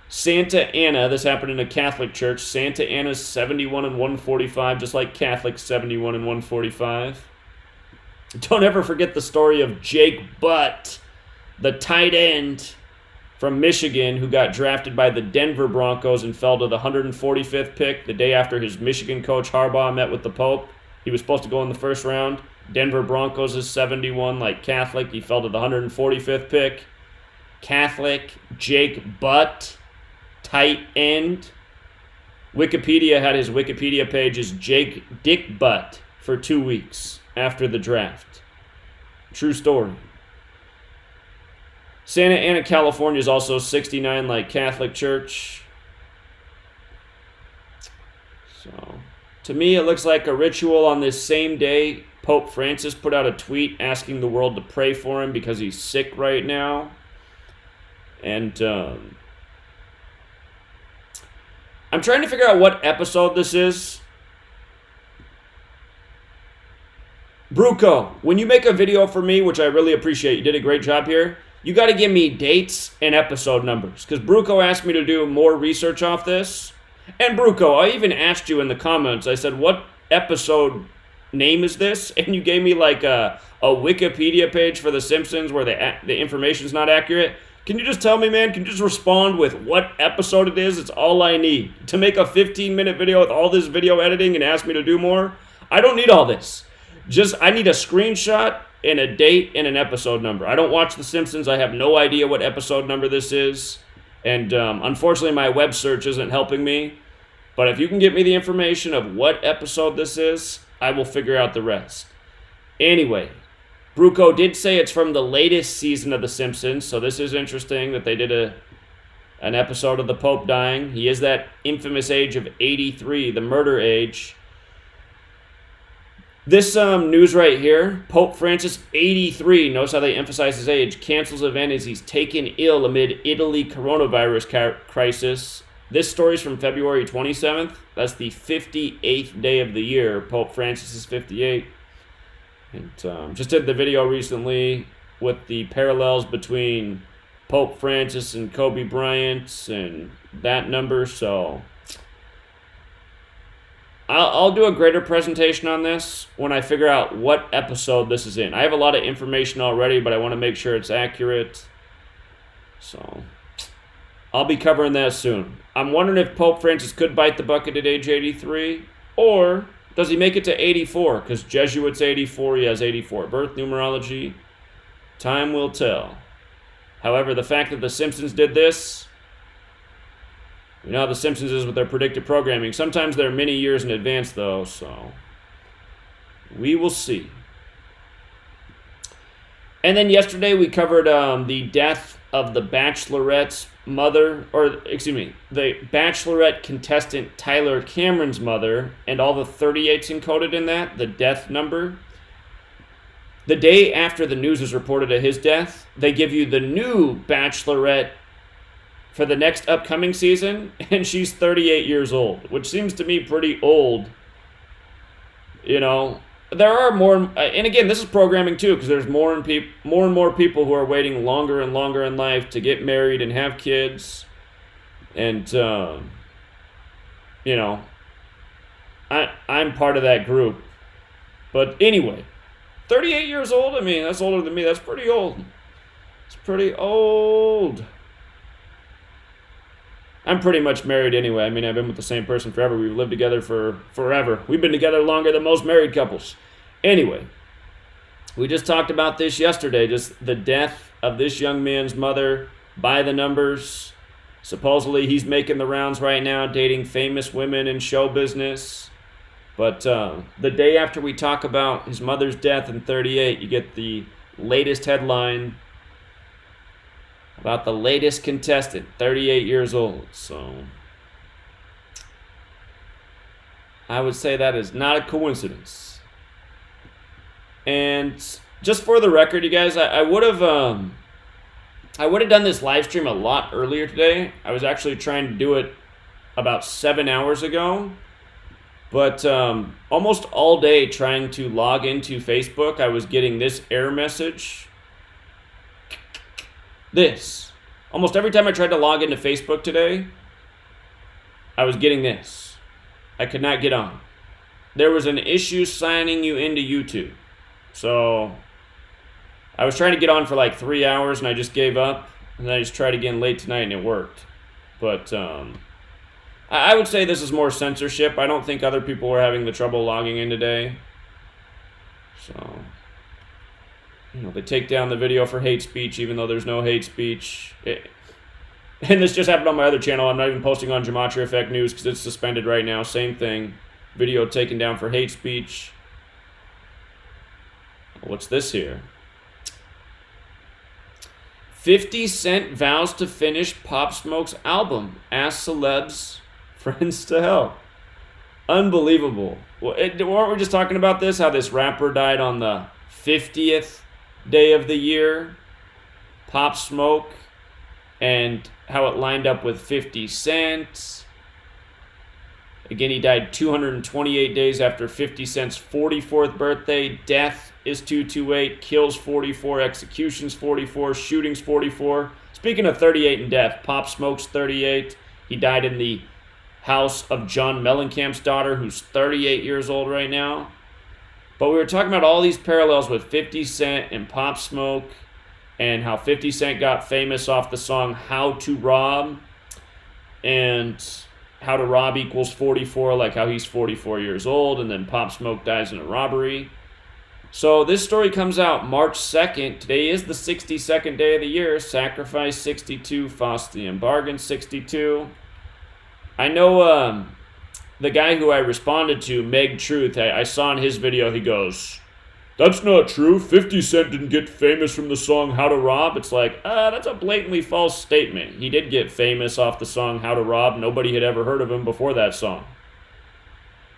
Santa Ana, this happened in a Catholic church. Santa Ana's 71 and 145, just like Catholic 71 and 145. Don't ever forget the story of Jake Butt, the tight end from Michigan who got drafted by the Denver Broncos and fell to the 145th pick the day after his Michigan coach Harbaugh met with the Pope. He was supposed to go in the first round. Denver Broncos is 71 like Catholic. He fell to the 145th pick. Catholic, Jake Butt, tight end. Wikipedia had his Wikipedia page as Jake Dick Butt for 2 weeks after the draft. True story. Santa Ana, California is also 69 like Catholic Church. So, to me, it looks like a ritual. On this same day, Pope Francis put out a tweet asking the world to pray for him because he's sick right now. And I'm trying to figure out what episode this is. Bruco, when you make a video for me, which I really appreciate, you did a great job here, you got to give me dates and episode numbers. Because Bruco asked me to do more research off this. And Bruco, I even asked you in the comments, I said, what episode name is this? And you gave me like a Wikipedia page for The Simpsons where the information's not accurate. Can you just tell me, man? Can you just respond with what episode it is? It's all I need. To make a 15-minute video with all this video editing and ask me to do more, I don't need all this. I need a screenshot and a date and an episode number. I don't watch The Simpsons. I have no idea what episode number this is. And unfortunately, my web search isn't helping me. But if you can get me the information of what episode this is, I will figure out the rest. Anyway, Bruco did say it's from the latest season of The Simpsons, so this is interesting that they did an episode of the Pope dying. He is that infamous age of 83, the murder age. This news right here, Pope Francis, 83, notice how they emphasize his age, cancels event as he's taken ill amid Italy coronavirus crisis. This story's from February 27th. That's the 58th day of the year. Pope Francis is 58. And just did the video recently with the parallels between Pope Francis and Kobe Bryant and that number. So I'll do a greater presentation on this when I figure out what episode this is in. I have a lot of information already, but I want to make sure it's accurate. So I'll be covering that soon. I'm wondering if Pope Francis could bite the bucket at age 83, or does he make it to 84? Because Jesuits 84, he has 84. Birth numerology, time will tell. However, the fact that The Simpsons did this, you know how The Simpsons is with their predictive programming. Sometimes they're many years in advance, though, so we will see. And then yesterday we covered the death of the Bachelorette's mother, the Bachelorette contestant Tyler Cameron's mother, and all the 38s encoded in that, the death number. The day after the news is reported of his death, they give you the new Bachelorette for the next upcoming season, and she's 38 years old, which seems to me pretty old. You know, there are more, and again, this is programming too, because there's more and more people who are waiting longer and longer in life to get married and have kids, and you know, I'm part of that group. But anyway, 38 years old. I mean, that's older than me. That's pretty old. It's pretty old. I'm pretty much married anyway. I mean, I've been with the same person forever. We've lived together for forever. We've been together longer than most married couples. Anyway, we just talked about this yesterday, just the death of this young man's mother by the numbers. Supposedly he's making the rounds right now, dating famous women in show business. But the day after we talk about his mother's death in 38, you get the latest headline about the latest contestant, 38 years old. So I would say that is not a coincidence. And just for the record, you guys, I would have done this live stream a lot earlier today. I was actually trying to do it about 7 hours ago. But almost all day trying to log into Facebook, I was getting this error message. This. Almost every time I tried to log into Facebook today, I was getting this. I could not get on. There was an issue signing you into YouTube. So I was trying to get on for like 3 hours and I just gave up. And then I just tried again late tonight and it worked. But I would say this is more censorship. I don't think other people were having the trouble logging in today. So, you know, they take down the video for hate speech even though there's no hate speech. And this just happened on my other channel. I'm not even posting on Gematria Effect News because it's suspended right now. Same thing. Video taken down for hate speech. What's this here? 50 Cent vows to finish Pop Smoke's album. Ask celebs, friends to help. Unbelievable. Weren't we just talking about this? How this rapper died on the 50th day of the year? Pop Smoke. And how it lined up with 50 Cent. Again, he died 228 days after 50 Cent's 44th birthday. Death is 228. Kills 44. Executions 44. Shootings 44. Speaking of 38 and death, Pop Smoke's 38. He died in the house of John Mellencamp's daughter, who's 38 years old right now. But we were talking about all these parallels with 50 Cent and Pop Smoke and how 50 Cent got famous off the song How to Rob. And How to Rob equals 44, like how he's 44 years old, and then Pop Smoke dies in a robbery. So this story comes out March 2nd. Today is the 62nd day of the year. Sacrifice 62, Faustian Bargain 62. I know the guy who I responded to, Meg Truth, I saw in his video, he goes, "That's not true. 50 Cent didn't get famous from the song How to Rob." It's like, that's a blatantly false statement. He did get famous off the song How to Rob. Nobody had ever heard of him before that song.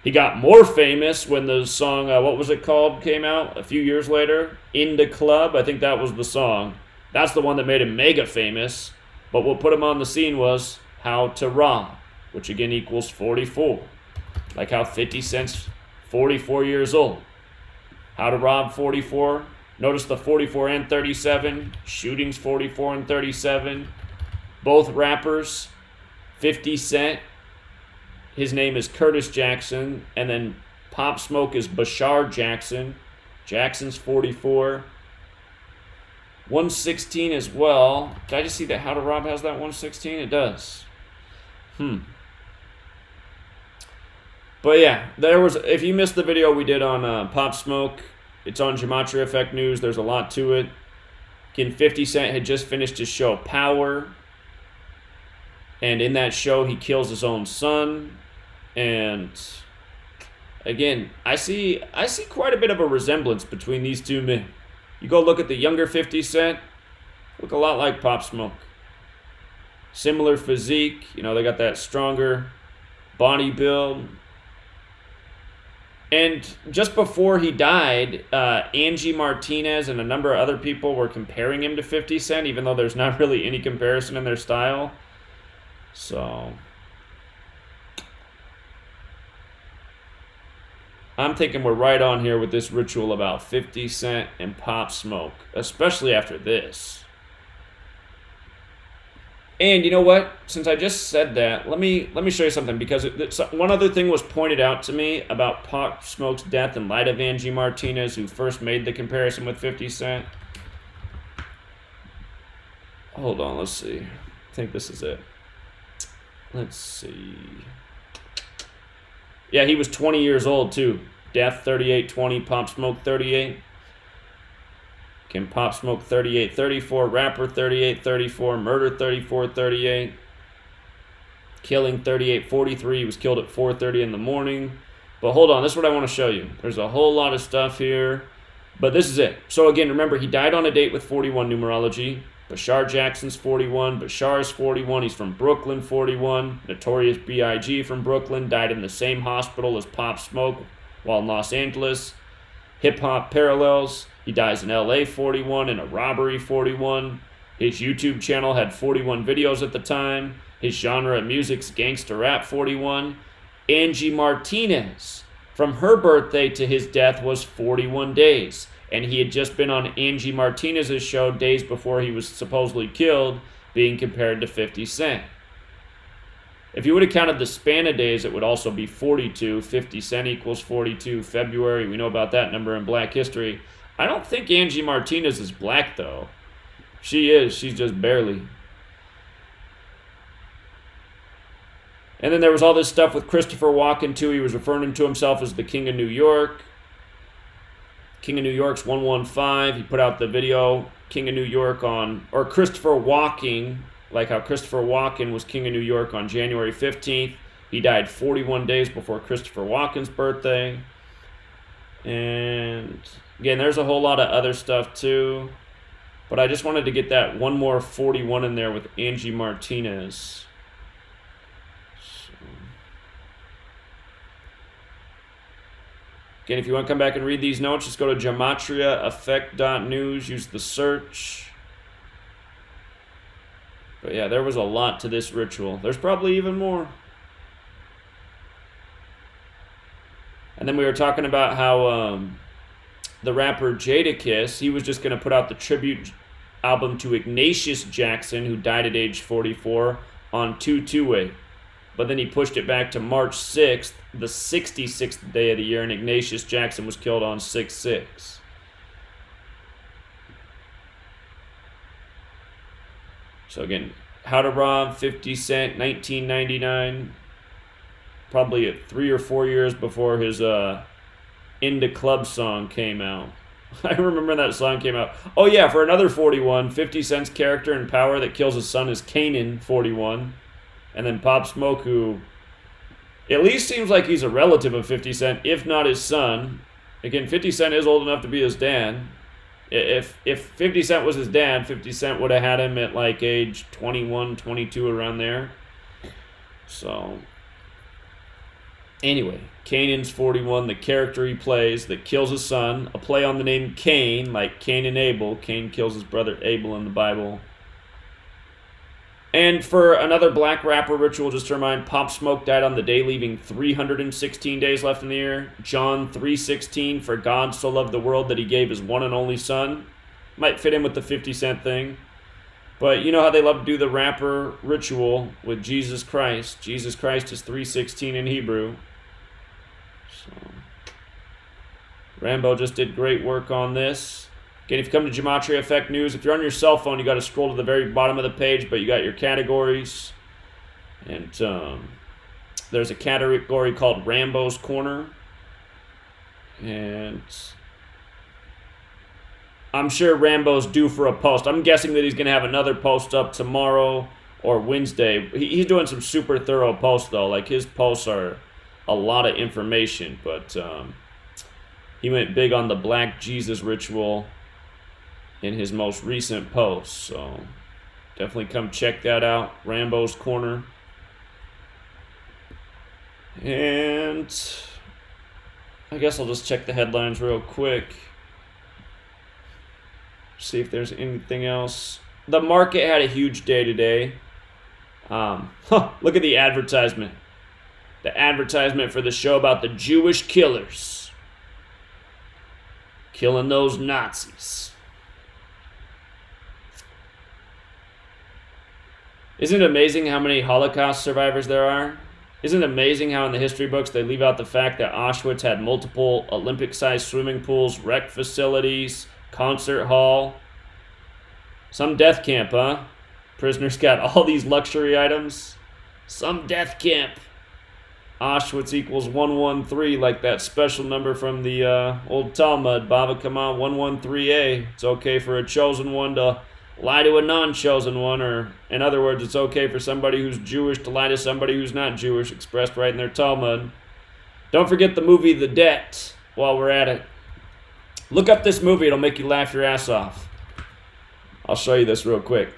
He got more famous when the song, what was it called, came out a few years later? In the Club, I think that was the song. That's the one that made him mega famous. But what put him on the scene was How to Rob, which again equals 44. Like how 50 Cent's 44 years old. How to Rob 44 Notice the 44 and 37. Shootings 44 and 37. Both rappers. 50 Cent. His name is Curtis Jackson. And then Pop Smoke is Bashar Jackson. Jackson's 44. 116 as well. Did I just see that How to Rob has that 116? It does. But yeah, there was. If you missed the video we did on Pop Smoke, it's on Gematria Effect News. There's a lot to it. Again, 50 Cent had just finished his show Power, and in that show he kills his own son. And again, I see quite a bit of a resemblance between these two men. You go look at the younger 50 Cent, look a lot like Pop Smoke. Similar physique, you know, they got that stronger body build. And just before he died, Angie Martinez and a number of other people were comparing him to 50 Cent, even though there's not really any comparison in their style. So I'm thinking we're right on here with this ritual about 50 Cent and Pop Smoke, especially after this. And you know what? Since I just said that, let me show you something, because one other thing was pointed out to me about Pop Smoke's death in light of Angie Martinez, who first made the comparison with 50 Cent. Hold on, let's see. I think this is it. Let's see. Yeah, he was 20 years old too. Death 38-20, Pop Smoke 38. Can Pop Smoke 38-34, Rapper 38-34, Murder 34-38, Killing 38-43. He was killed at 4:30 in the morning. But hold on, this is what I want to show you. There's a whole lot of stuff here, but this is it. So again, remember, he died on a date with 41 numerology. Bashar Jackson's 41, Bashar's 41, he's from Brooklyn, 41. Notorious B.I.G. from Brooklyn, died in the same hospital as Pop Smoke while in Los Angeles. Hip Hop Parallels, he dies in LA, 41, in a robbery, 41. His YouTube channel had 41 videos at the time. His genre of music's gangster rap, 41. Angie Martinez, from her birthday to his death was 41 days. And he had just been on Angie Martinez's show days before he was supposedly killed, being compared to 50 Cent. If you would have counted the span of days, it would also be 42. 50 Cent equals 42. February, we know about that number in Black history. I don't think Angie Martinez is black, though. She is. She's just barely. And then there was all this stuff with Christopher Walken, too. He was referring to himself as the King of New York. King of New York's 115. He put out the video King of New York on, or Christopher Walking, like how Christopher Walken was King of New York on January 15th. He died 41 days before Christopher Walken's birthday. And again, there's a whole lot of other stuff too. But I just wanted to get that one more 41 in there with Angie Martinez. Again, if you want to come back and read these notes, just go to gematriaeffect.news, use the search. But yeah, there was a lot to this ritual. There's probably even more. And then we were talking about how the rapper Jadakiss, he was just going to put out the tribute album to Ignatius Jackson, who died at age 44, on 2/2/8. But then he pushed it back to March 6th, the 66th day of the year, and Ignatius Jackson was killed on 6/6. So again, How to Rob, 50 Cent, 1999. Probably 3 or 4 years before his Into Club song came out. I remember that song came out. Oh yeah, for another 41, 50 Cent's character in Power that kills his son is Kanan, 41. And then Pop Smoke, who at least seems like he's a relative of 50 Cent, if not his son. Again, 50 Cent is old enough to be his dad. If 50 Cent was his dad, 50 Cent would have had him at like age 21, 22, around there. So, anyway, Kanan's 41, the character he plays that kills his son, a play on the name Cain, like Cain and Abel. Cain kills his brother Abel in the Bible. And for another black rapper ritual, just to remind, Pop Smoke died on the day, leaving 316 days left in the year. John 3:16, for God so loved the world that he gave his one and only son. Might fit in with the 50 Cent thing. But you know how they love to do the rapper ritual with Jesus Christ. Jesus Christ is 3:16 in Hebrew. So Rambo just did great work on this. Again, if you come to Gematria Effect News, if you're on your cell phone, you got to scroll to the very bottom of the page, but you got your categories. And there's a category called Rambo's Corner. And I'm sure Rambo's due for a post. I'm guessing that he's going to have another post up tomorrow or Wednesday. He's doing some super thorough posts, though. Like, his posts are a lot of information. But he went big on the Black Jesus ritual in his most recent post. So definitely come check that out. Rambo's Corner. And I guess I'll just check the headlines real quick. See if there's anything else. The market had a huge day today. Look at the advertisement. The advertisement for the show about the Jewish killers. Killing those Nazis. Isn't it amazing how many Holocaust survivors there are? Isn't it amazing how in the history books they leave out the fact that Auschwitz had multiple Olympic-sized swimming pools, rec facilities, concert hall? Some death camp, huh? Prisoners got all these luxury items. Some death camp. Auschwitz equals 113, like that special number from the old Talmud, Bava Kama 113a. It's okay for a chosen one to lie to a non-chosen one, or in other words, it's okay for somebody who's Jewish to lie to somebody who's not Jewish, expressed right in their Talmud. Don't forget the movie The Debt while we're at it. Look up this movie, it'll make you laugh your ass off. I'll show you this real quick.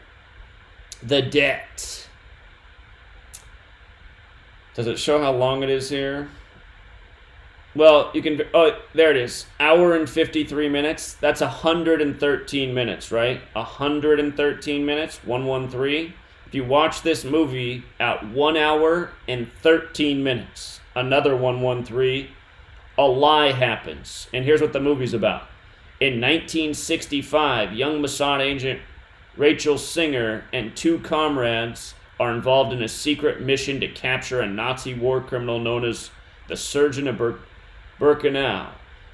The Debt. Does it show how long it is here? Well, you can, oh, there it is. Hour and 53 minutes. That's 113 minutes, right? 113 minutes, 113. If you watch this movie at 1 hour and 13 minutes, another 113, a lie happens. And here's what the movie's about. In 1965, young Mossad agent Rachel Singer and two comrades are involved in a secret mission to capture a Nazi war criminal known as the Surgeon of Birkenau.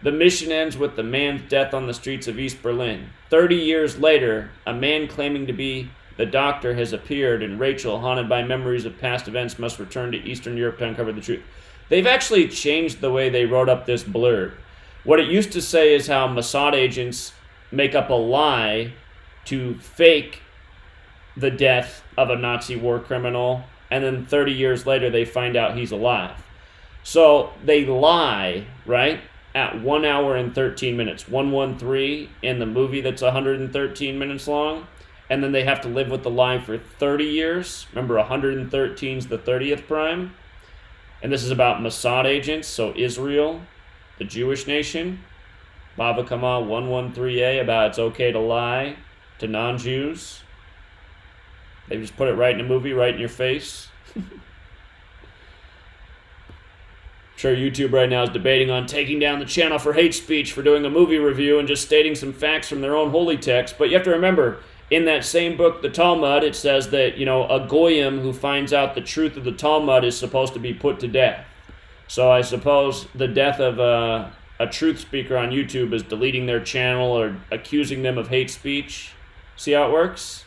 The mission ends with the man's death on the streets of East Berlin. 30 years later, a man claiming to be the doctor has appeared, and Rachel, haunted by memories of past events, must return to Eastern Europe to uncover the truth. They've actually changed the way they wrote up this blurb. What it used to say is how Mossad agents make up a lie to fake the death of a Nazi war criminal, and then 30 years later they find out he's alive. So they lie, right, at 1 hour and 13 minutes, 113 in the movie that's 113 minutes long, and then they have to live with the lie for 30 years. Remember, 113 is the 30th prime, and this is about Mossad agents, so Israel, the Jewish nation, Bava Kama 113a, about it's okay to lie to non-Jews. They just put it right in a movie, right in your face. Sure, YouTube right now is debating on taking down the channel for hate speech for doing a movie review and just stating some facts from their own holy text. But you have to remember, in that same book, the Talmud, it says that, a goyim who finds out the truth of the Talmud is supposed to be put to death. So I suppose the death of a truth speaker on YouTube is deleting their channel or accusing them of hate speech. See how it works?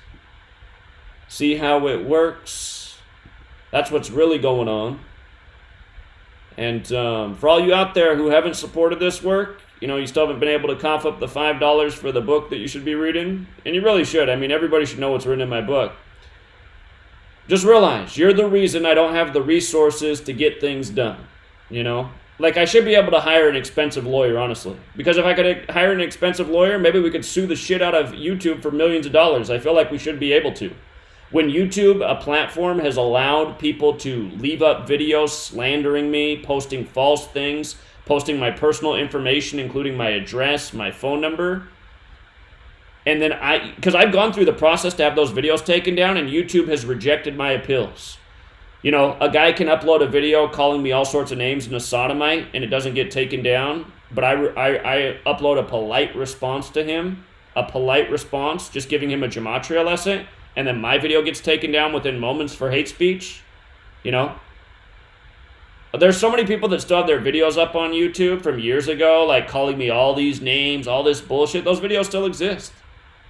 See how it works? That's what's really going on. And for all you out there who haven't supported this work, you still haven't been able to cough up the $5 for the book that you should be reading, and you really should. I mean, everybody should know what's written in my book. Just realize, you're the reason I don't have the resources to get things done, Like, I should be able to hire an expensive lawyer, honestly. Because if I could hire an expensive lawyer, maybe we could sue the shit out of YouTube for millions of dollars. I feel like we should be able to. When YouTube, a platform, has allowed people to leave up videos slandering me, posting false things, posting my personal information, including my address, my phone number, And then because I've gone through the process to have those videos taken down, and YouTube has rejected my appeals. You know, a guy can upload a video calling me all sorts of names and a sodomite, and it doesn't get taken down. But I upload a polite response to him, just giving him a gematria lesson, and then my video gets taken down within moments for hate speech. You know, there's so many people that still have their videos up on YouTube from years ago, like calling me all these names, all this bullshit. Those videos still exist.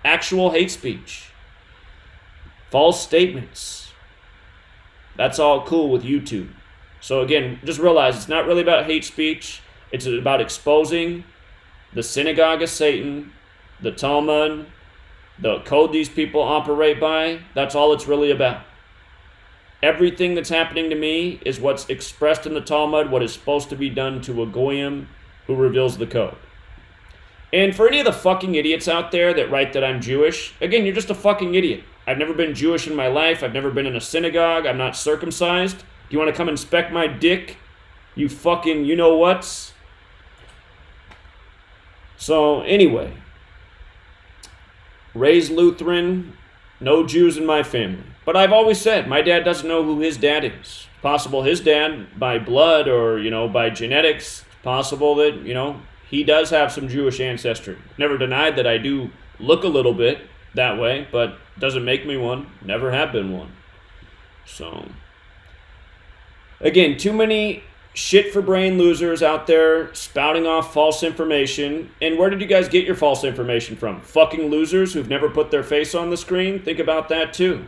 Actual hate speech. False statements. That's all cool with YouTube. So again, just realize it's not really about hate speech. It's about exposing the synagogue of Satan, the Talmud, the code these people operate by. That's all it's really about. Everything that's happening to me is what's expressed in the Talmud, what is supposed to be done to a goyim who reveals the code. And for any of the fucking idiots out there that write that I'm Jewish, again, you're just a fucking idiot. I've never been Jewish in my life. I've never been in a synagogue. I'm not circumcised. Do you want to come inspect my dick? You fucking you-know-whats? So, anyway. Raised Lutheran, no Jews in my family. But I've always said, my dad doesn't know who his dad is. It's possible his dad, by blood or, by genetics, it's possible that, he does have some Jewish ancestry. Never denied that I do look a little bit that way, but doesn't make me one. Never have been one. So, again, too many shit-for-brain losers out there spouting off false information. And where did you guys get your false information from? Fucking losers who've never put their face on the screen? Think about that too.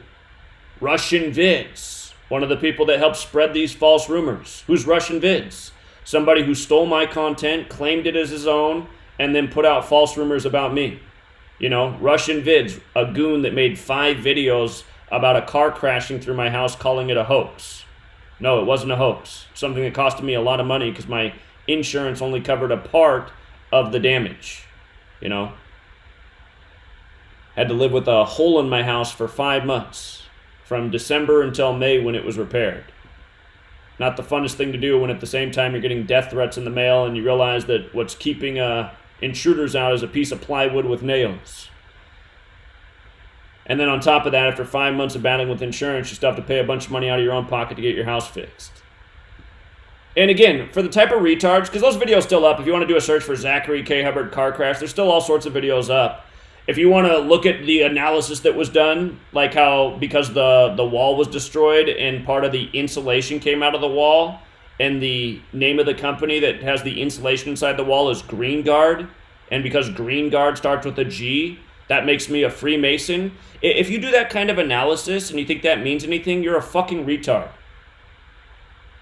Russian Vids, one of the people that helped spread these false rumors. Who's Russian Vids? Somebody who stole my content, claimed it as his own, and then put out false rumors about me. Russian Vids, a goon that made 5 videos about a car crashing through my house calling it a hoax. No, it wasn't a hoax. Something that costed me a lot of money because my insurance only covered a part of the damage. Had to live with a hole in my house for 5 months, from December until May when it was repaired. Not the funnest thing to do when at the same time you're getting death threats in the mail and you realize that what's keeping intruders out is a piece of plywood with nails. And then on top of that, after 5 months of battling with insurance, you still have to pay a bunch of money out of your own pocket to get your house fixed. And again, for the type of retards, because those videos still up, if you want to do a search for Zachary K. Hubbard car crash, there's still all sorts of videos up. If you want to look at the analysis that was done, like how because the wall was destroyed and part of the insulation came out of the wall, and the name of the company that has the insulation inside the wall is Green Guard, and because Green Guard starts with a G, that makes me a Freemason. If you do that kind of analysis and you think that means anything, you're a fucking retard.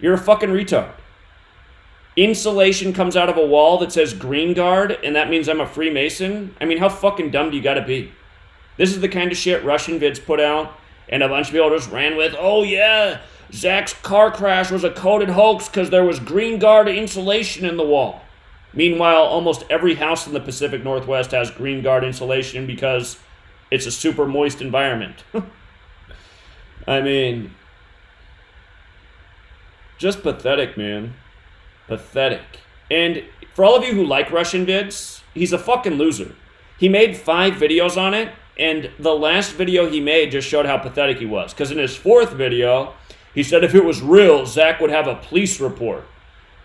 You're a fucking retard. Insulation comes out of a wall that says Green Guard, and that means I'm a Freemason? I mean, how fucking dumb do you gotta be? This is the kind of shit Russian Vids put out, and a bunch of people just ran with, oh yeah, Zach's car crash was a coded hoax because there was Green Guard insulation in the wall. Meanwhile, almost every house in the Pacific Northwest has Green Guard insulation because it's a super moist environment. I mean, just pathetic, man. Pathetic. And for all of you who like Russian Vids, he's a fucking loser. He made 5 videos on it, and the last video he made just showed how pathetic he was. Because in his 4th video, he said if it was real, Zach would have a police report.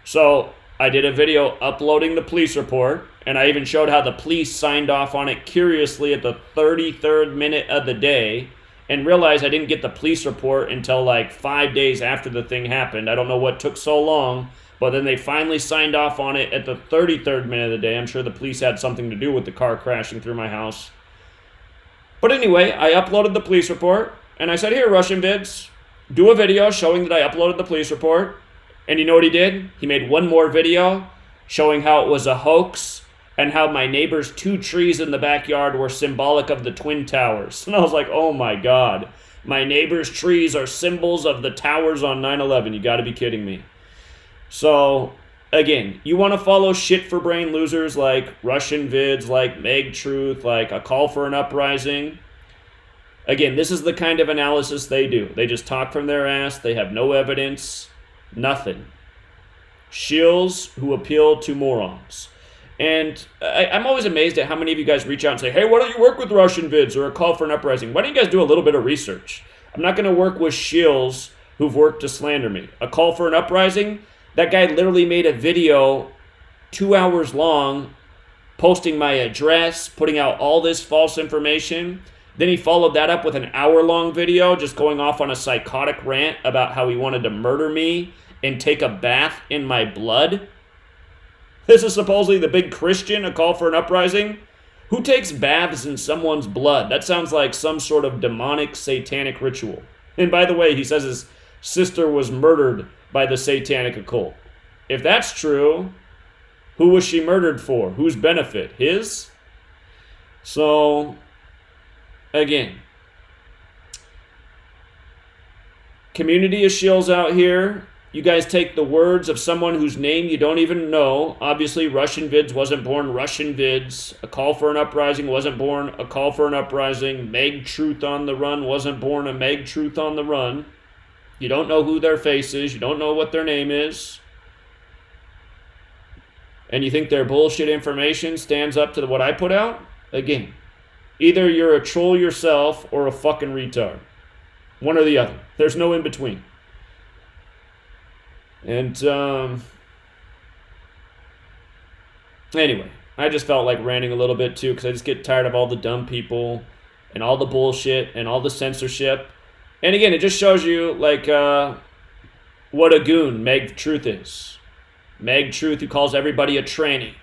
So I did a video uploading the police report, and I even showed how the police signed off on it curiously at the 33rd minute of the day, and realized I didn't get the police report until like 5 days after the thing happened. I don't know what took so long, but then they finally signed off on it at the 33rd minute of the day. I'm sure the police had something to do with the car crashing through my house. But anyway, I uploaded the police report, and I said, here, Russian Vids, do a video showing that I uploaded the police report. And you know what he did? He made one more video showing how it was a hoax and how my neighbor's 2 trees in the backyard were symbolic of the Twin Towers. And I was like, oh my God, my neighbor's trees are symbols of the towers on 9/11. You gotta be kidding me. So, again, you want to follow shit-for-brain losers like Russian Vids, like Meg Truth, like A Call for an Uprising. Again, this is the kind of analysis they do. They just talk from their ass. They have no evidence. Nothing. Shills who appeal to morons. And I'm always amazed at how many of you guys reach out and say, hey, why don't you work with Russian vids or a call for an uprising? Why don't you guys do a little bit of research? I'm not going to work with shills who've worked to slander me. A call for an uprising, that guy literally made a video 2 hours long posting my address, putting out all this false information. Then he followed that up with an hour-long video just going off on a psychotic rant about how he wanted to murder me and take a bath in my blood. This is supposedly the big Christian, a call for an uprising? Who takes baths in someone's blood? That sounds like some sort of demonic, satanic ritual. And by the way, he says his sister was murdered by the satanic occult. If that's true, who was she murdered for? Whose benefit? His? So, again, community of shills out here. You guys take the words of someone whose name you don't even know. Obviously, Russian Vids wasn't born Russian Vids. A Call for an Uprising wasn't born A Call for an Uprising. Meg Truth on the Run wasn't born a Meg Truth on the Run. You don't know who their face is. You don't know what their name is. And you think their bullshit information stands up to what I put out? Again, either you're a troll yourself or a fucking retard. One or the other. There's no in between. And, anyway, I just felt like ranting a little bit too, because I just get tired of all the dumb people and all the bullshit and all the censorship. And again, it just shows you, like, what a goon Meg Truth is. Meg Truth, who calls everybody a tranny.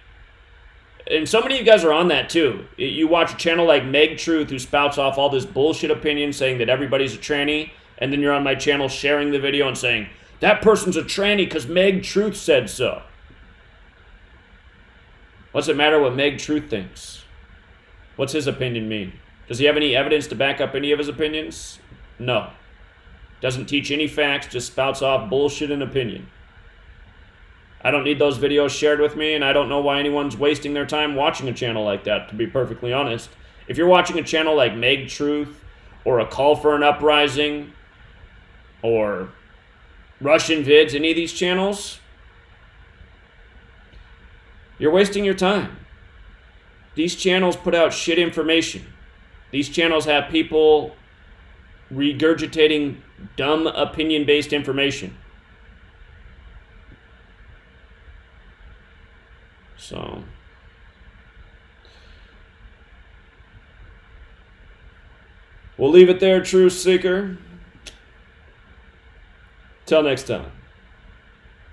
And so many of you guys are on that too. You watch a channel like Meg Truth, who spouts off all this bullshit opinion saying that everybody's a tranny, and then you're on my channel sharing the video and saying, that person's a tranny because Meg Truth said so. What's it matter what Meg Truth thinks? What's his opinion mean? Does he have any evidence to back up any of his opinions? No. Doesn't teach any facts, just spouts off bullshit and opinion. I don't need those videos shared with me, and I don't know why anyone's wasting their time watching a channel like that, to be perfectly honest. If you're watching a channel like Meg Truth, or A Call for an Uprising, or Russian Vids, any of these channels, you're wasting your time. These channels put out shit information. These channels have people regurgitating dumb opinion-based information. So, we'll leave it there, Truth Seeker. Till next time.